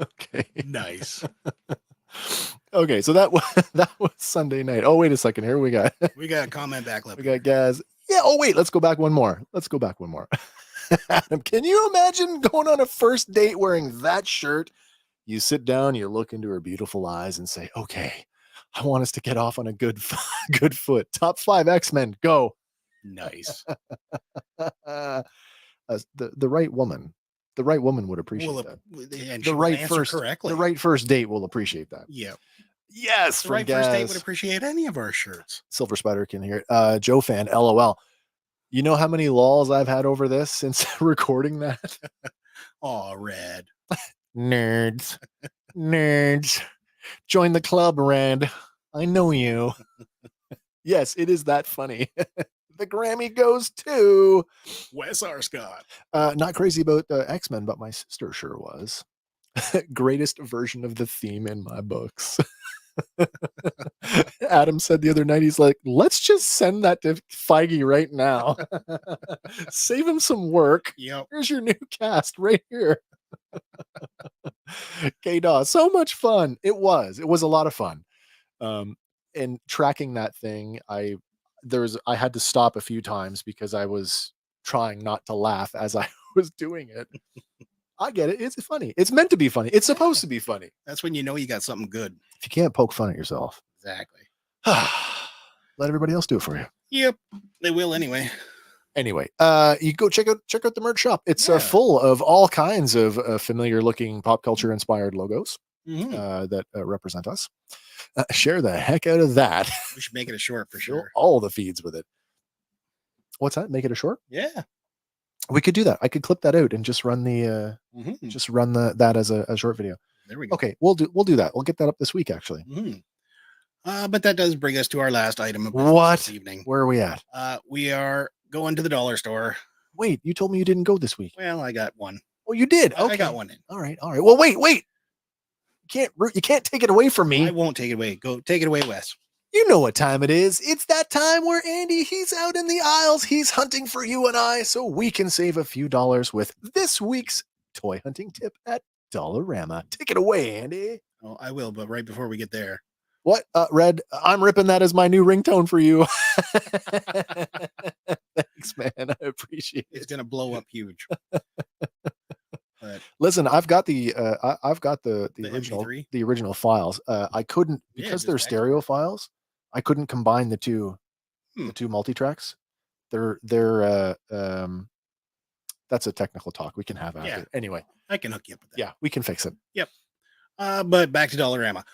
Okay. Nice. Okay, so that was Sunday night. Oh, wait a second. Here we got We got a comment back left. we got Gaz. Yeah. Oh, wait. Let's go back one more. Adam, can you imagine going on a first date wearing that shirt? You sit down, you look into her beautiful eyes, and say, "Okay, I want us to get off on a good foot. Top 5 X-Men, go." Nice. The right woman. The right woman would appreciate that. And The right first date will appreciate that. Yeah. Yes, The from right first date Gaz. would appreciate any of our shirts. Silver Spider can hear it. Joe fan, LOL. You know how many lols I've had over this since recording that? Oh, Red. Nerds. Join the club, Red. I know you. Yes, it is that funny. The Grammy goes to Wes R. Scott. not crazy about X-Men, but my sister sure was. Greatest version of the theme in my books. Adam said the other night, he's like, let's just send that to Feige right now. Save him some work. Yep. Here's your new cast right here. K-Daw, so much fun. It was a lot of fun. And tracking that thing, I had to stop a few times because I was trying not to laugh as I was doing it. I get it. It's funny. It's meant to be funny. It's supposed to be funny. That's when you know you got something good. If you can't poke fun at yourself, Exactly. let everybody else do it for you. Yep. They will anyway. Anyway, you go check out the merch shop. It's Yeah. full of all kinds of familiar looking pop culture inspired logos Mhm. that represent us. Share the heck out of that. We should make it a short for Fill sure. all the feeds with it. What's that? Make it a short? Yeah. We could do that. I could clip that out and just run the that as a short video. There we go. Okay, we'll do that. We'll get that up this week actually. Mhm. But that does bring us to our last item of What? this evening. Where are we at? We are going to the dollar store. Wait, you told me you didn't go this week. Well, I got one. Oh, you did. Okay. I got one in. All right. Well, wait. You can't take it away from me. I won't take it away. Go take it away, Wes. You know what time it is. It's that time where Andy, he's out in the aisles. He's hunting for you and I so we can save a few dollars with this week's toy hunting tip at Dollarama. Take it away, Andy. Oh, I will, but right before we get there. What? Red, I'm ripping that as my new ringtone for you. Thanks, man. I appreciate it. It's going to blow up huge. But Listen, I've got the The original MP3? the original files. I couldn't because just they're back stereo files. I couldn't combine the two multi-tracks. They're that's a technical talk we can have after. Yeah. Anyway, I can hook you up with that. yeah, we can fix it. But back to Dollarama.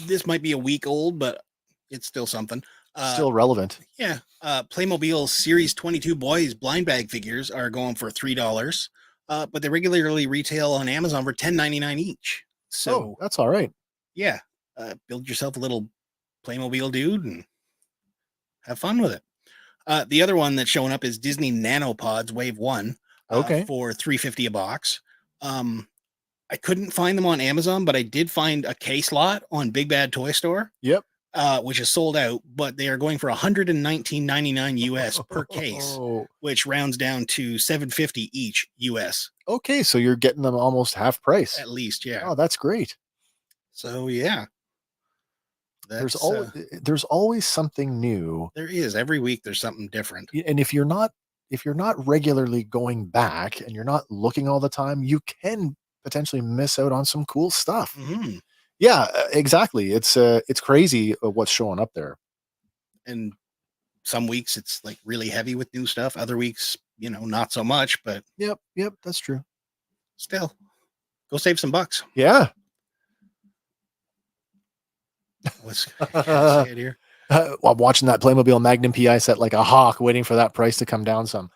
This might be a week old, but it's still something. Still relevant. Yeah. Playmobil Series 22 Boys blind bag figures are going for $3, but they regularly retail on Amazon for $10.99 each. So that's all right. yeah, build yourself a little Playmobil dude and have fun with it. The other one that's showing up is Disney Nanopods Wave 1 Okay. for $3.50 a box. I couldn't find them on Amazon, but I did find a case lot on Big Bad Toy Store. Yep. Which is sold out, but they are going for $119.99 US per case, Oh, which rounds down to $7.50 each US okay, so you're getting them almost half price. at least. Yeah. Oh, that's great. So yeah, There's that's, there's always something new. there is every week. There's something different. And if you're not regularly going back and you're not looking all the time, you can potentially miss out on some cool stuff. Mhm. Yeah, exactly. It's crazy what's showing up there. And some weeks it's like really heavy with new stuff. Other weeks, not so much, but Yep, that's true. still, go save some bucks. Yeah. What's say it here? I'm watching that Playmobil Magnum PI set like a hawk, waiting for that price to come down some.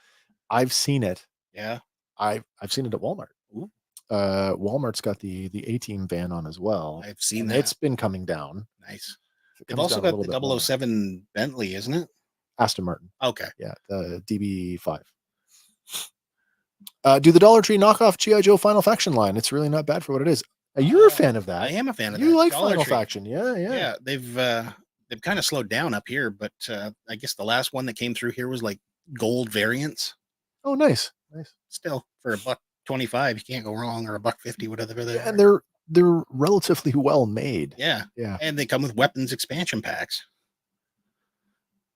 I've seen it. Yeah. I've seen it at Walmart. Ooh. Walmart's got the A-Team van on as well. I've seen and that. it's been coming down. Nice. It They've comes also down a got little the bit more. 007 Bentley, isn't it? Aston Martin. Okay. Yeah, the DB5. Do the Dollar Tree knockoff G.I. Joe Final Faction line. It's really not bad for what it is. You're a fan of that. I am a fan of that. You like Dollar Final Tree. Faction. Yeah. Yeah, they've kind of slowed down up here, but I guess the last one that came through here was like gold variants. Oh, nice. Still, for $1.25, you can't go wrong, or $1.50, whatever they Yeah, are. and they're relatively well made. Yeah, and they come with weapons expansion packs.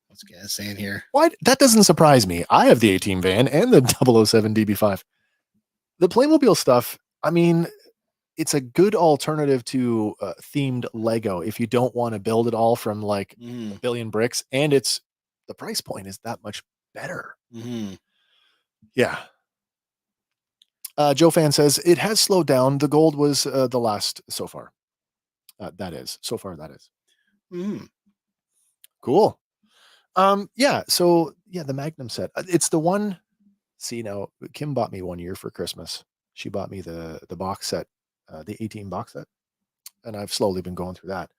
What's the guy saying here? Why? That doesn't surprise me. I have the A-Team van and the 007 DB5. The Playmobil stuff, I mean, it's a good alternative to themed Lego if you don't want to build it all from like a billion bricks, and the price point is that much better. Mm-hmm. Yeah. Joe Fan says it has slowed down. The gold was the last so far. That is. Mm-hmm. Cool. Yeah. So yeah, the Magnum set. It's the one. See, now Kim bought me one year for Christmas. She bought me the box set, the 18 box set, and I've slowly been going through that.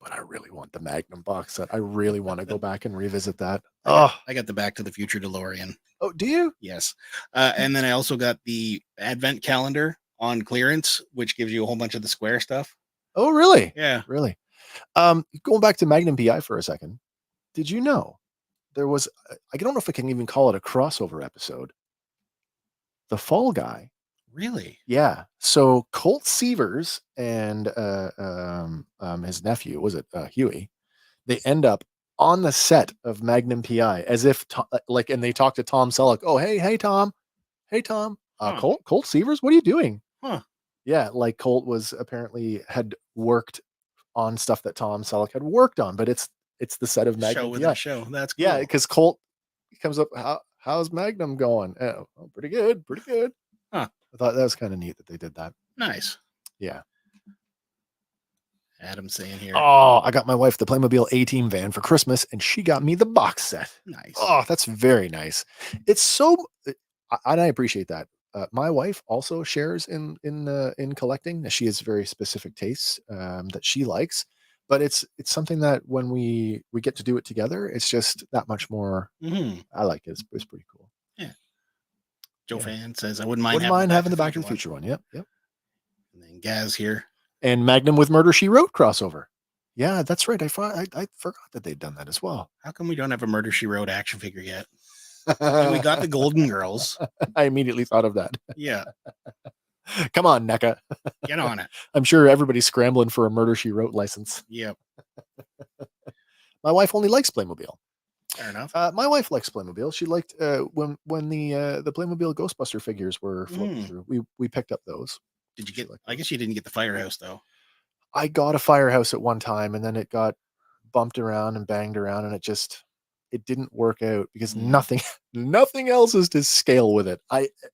But I really want the Magnum box set. I really want to go back and revisit that. I got the Back to the Future DeLorean. Oh, do you? Yes. And then I also got the Advent calendar on clearance, which gives you a whole bunch of the square stuff. Oh, really? Yeah. Really. Going back to Magnum PI for a second. Did you know there was, I don't know if I can even call it a crossover episode. The Fall Guy. Really? Yeah. So Colt Seavers and his nephew, was it Huey? They end up on the set of Magnum PI as if and they talk to Tom Selleck. Oh, hey Tom. Colt Seavers, what are you doing? Huh. Yeah, like Colt was apparently had worked on stuff that Tom Selleck had worked on, but it's the set of Magnum Show with PI. a show. That's cool. Yeah, because Colt comes up. How's Magnum going? Oh, pretty good. Huh. I thought that was kind of neat that they did that. Nice. Yeah. Adam's saying here. Oh, I got my wife the Playmobil A-Team van for Christmas, and she got me the box set. Nice. Oh, that's very nice. It's so, and I appreciate that. My wife also shares in collecting. She has very specific tastes that she likes, but it's something that when we get to do it together, it's just that much more. Mm-hmm. I like it. It's pretty cool. Yeah. Joe Fan says I wouldn't mind having the Back to the Future one. Yep. And then Gaz here. And Magnum with Murder She Wrote crossover. Yeah, that's right. I forgot that they'd done that as well. How come we don't have a Murder, She Wrote action figure yet? And we got the Golden Girls. I immediately thought of that. Yeah, Come on, NECA. get on it. I'm sure everybody's scrambling for a Murder, She Wrote license. Yep, My wife only likes Playmobil. fair enough. My wife likes Playmobil. She liked when the Playmobil Ghostbuster figures were floating through. We picked up those. Did you she get? liked I guess you didn't get the Firehouse though. I got a Firehouse at one time, and then it got bumped around and banged around, and it didn't work out because nothing else is to scale with it.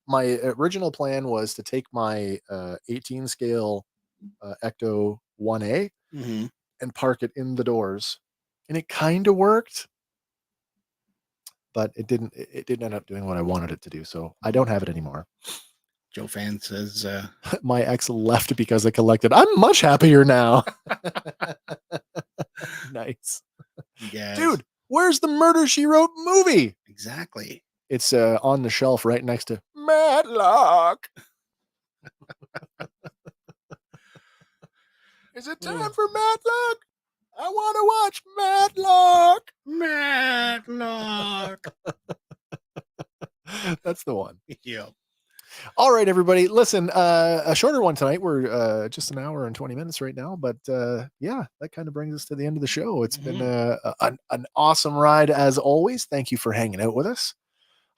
My original plan was to take my 18 scale Ecto 1A and park it in the doors, and it kind of worked, but it didn't end up doing what I wanted it to do. So I don't have it anymore. Joe Fan says, My ex left because I collected. I'm much happier now. Nice. yes. Dude, where's the Murder, She Wrote movie? Exactly. It's on the shelf right next to Matlock. Is it time for Matlock? I want to watch Matlock. Matlock. That's the one. Yep. All right, everybody. Listen, a shorter one tonight. We're just an hour and 20 minutes right now. But yeah, that kind of brings us to the end of the show. It's been an awesome ride as always. Thank you for hanging out with us.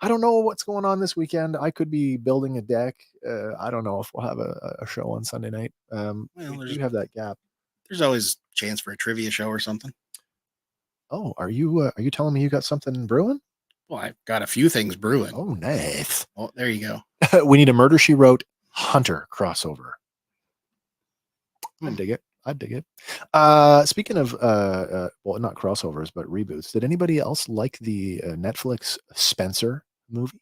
I don't know what's going on this weekend. I could be building a deck. I don't know if we'll have a show on Sunday night. We do have that gap. There's always a chance for a trivia show or something. Oh, are you telling me you got something brewing? Well, I've got a few things brewing. Oh, nice. Oh, there you go. We need a Murder, She Wrote Hunter crossover. I'd dig it. Speaking of well, not crossovers, but reboots. Did anybody else like the Netflix Spencer movie?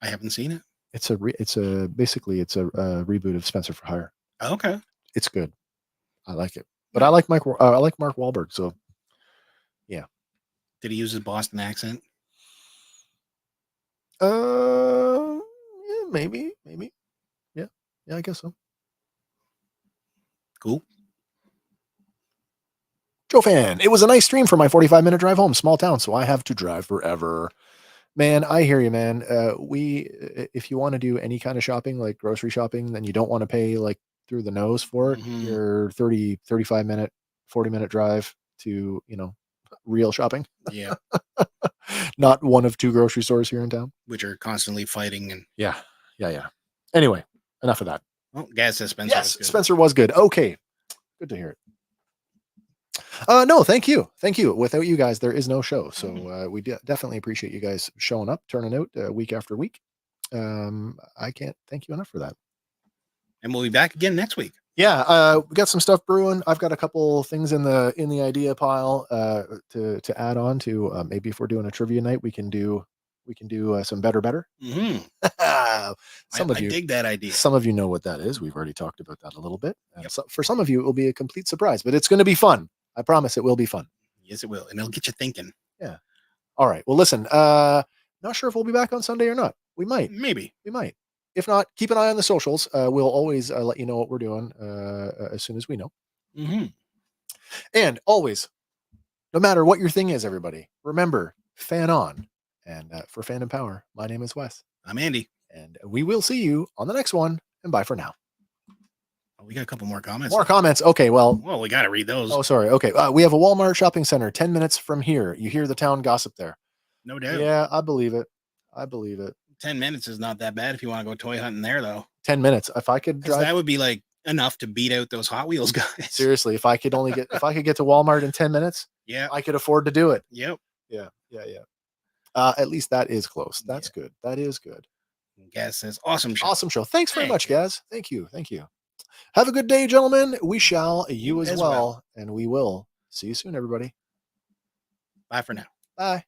I haven't seen it. It's basically a reboot of Spencer for Hire. Okay. It's good. I like it, but I like Mark Wahlberg. So yeah. Did he use his Boston accent? Yeah, maybe. Yeah, I guess so. Cool. Joe Fan, it was a nice stream for my 45-minute drive home. Small town, so I have to drive forever. Man, I hear you, man. If you want to do any kind of shopping, like grocery shopping, then you don't want to pay like through the nose for it. Your 30, 35-minute, 40-minute drive to, real shopping. Yeah. Not one of two grocery stores here in town. Which are constantly fighting. And Yeah. Anyway, enough of that. oh, Gaz says Spencer. Yes, was good. Spencer was good. Okay. Good to hear it. No, thank you. Without you guys, there is no show. So we definitely appreciate you guys showing up, turning out week after week. I can't thank you enough for that. And we'll be back again next week. Yeah, we got some stuff brewing. I've got a couple things in the idea pile to add on to. Maybe if we're doing a trivia night, we can do some better. I dig that idea. Some of you know what that is. We've already talked about that a little bit. So for some of you, it will be a complete surprise, but it's going to be fun. I promise it will be fun. Yes, it will. And it'll get you thinking. Yeah. All right. Well, listen, not sure if we'll be back on Sunday or not. We might. Maybe. We might. If not, keep an eye on the socials. We'll always let you know what we're doing as soon as we know. And always, no matter what your thing is, everybody, remember, fan on. And for Fandom Power, my name is Wes. I'm Andy. And we will see you on the next one. And bye for now. Oh, we got a couple more comments. More comments. Okay, well, we got to read those. Oh, sorry. Okay. We have a Walmart shopping center 10 minutes from here. You hear the town gossip there. No doubt. Yeah, I believe it. 10 minutes is not that bad if you want to go toy hunting there, though. 10 minutes. If I could drive. That would be like enough to beat out those Hot Wheels guys. Seriously, if I could get to Walmart in 10 minutes, yeah, I could afford to do it. Yep. Yeah. At least that is close. That's good. That is good. Gaz says, awesome show. Awesome show. Thanks very much, Gaz. Thank you. Have a good day, gentlemen. We shall. You as well. And we will see you soon, everybody. Bye for now. Bye.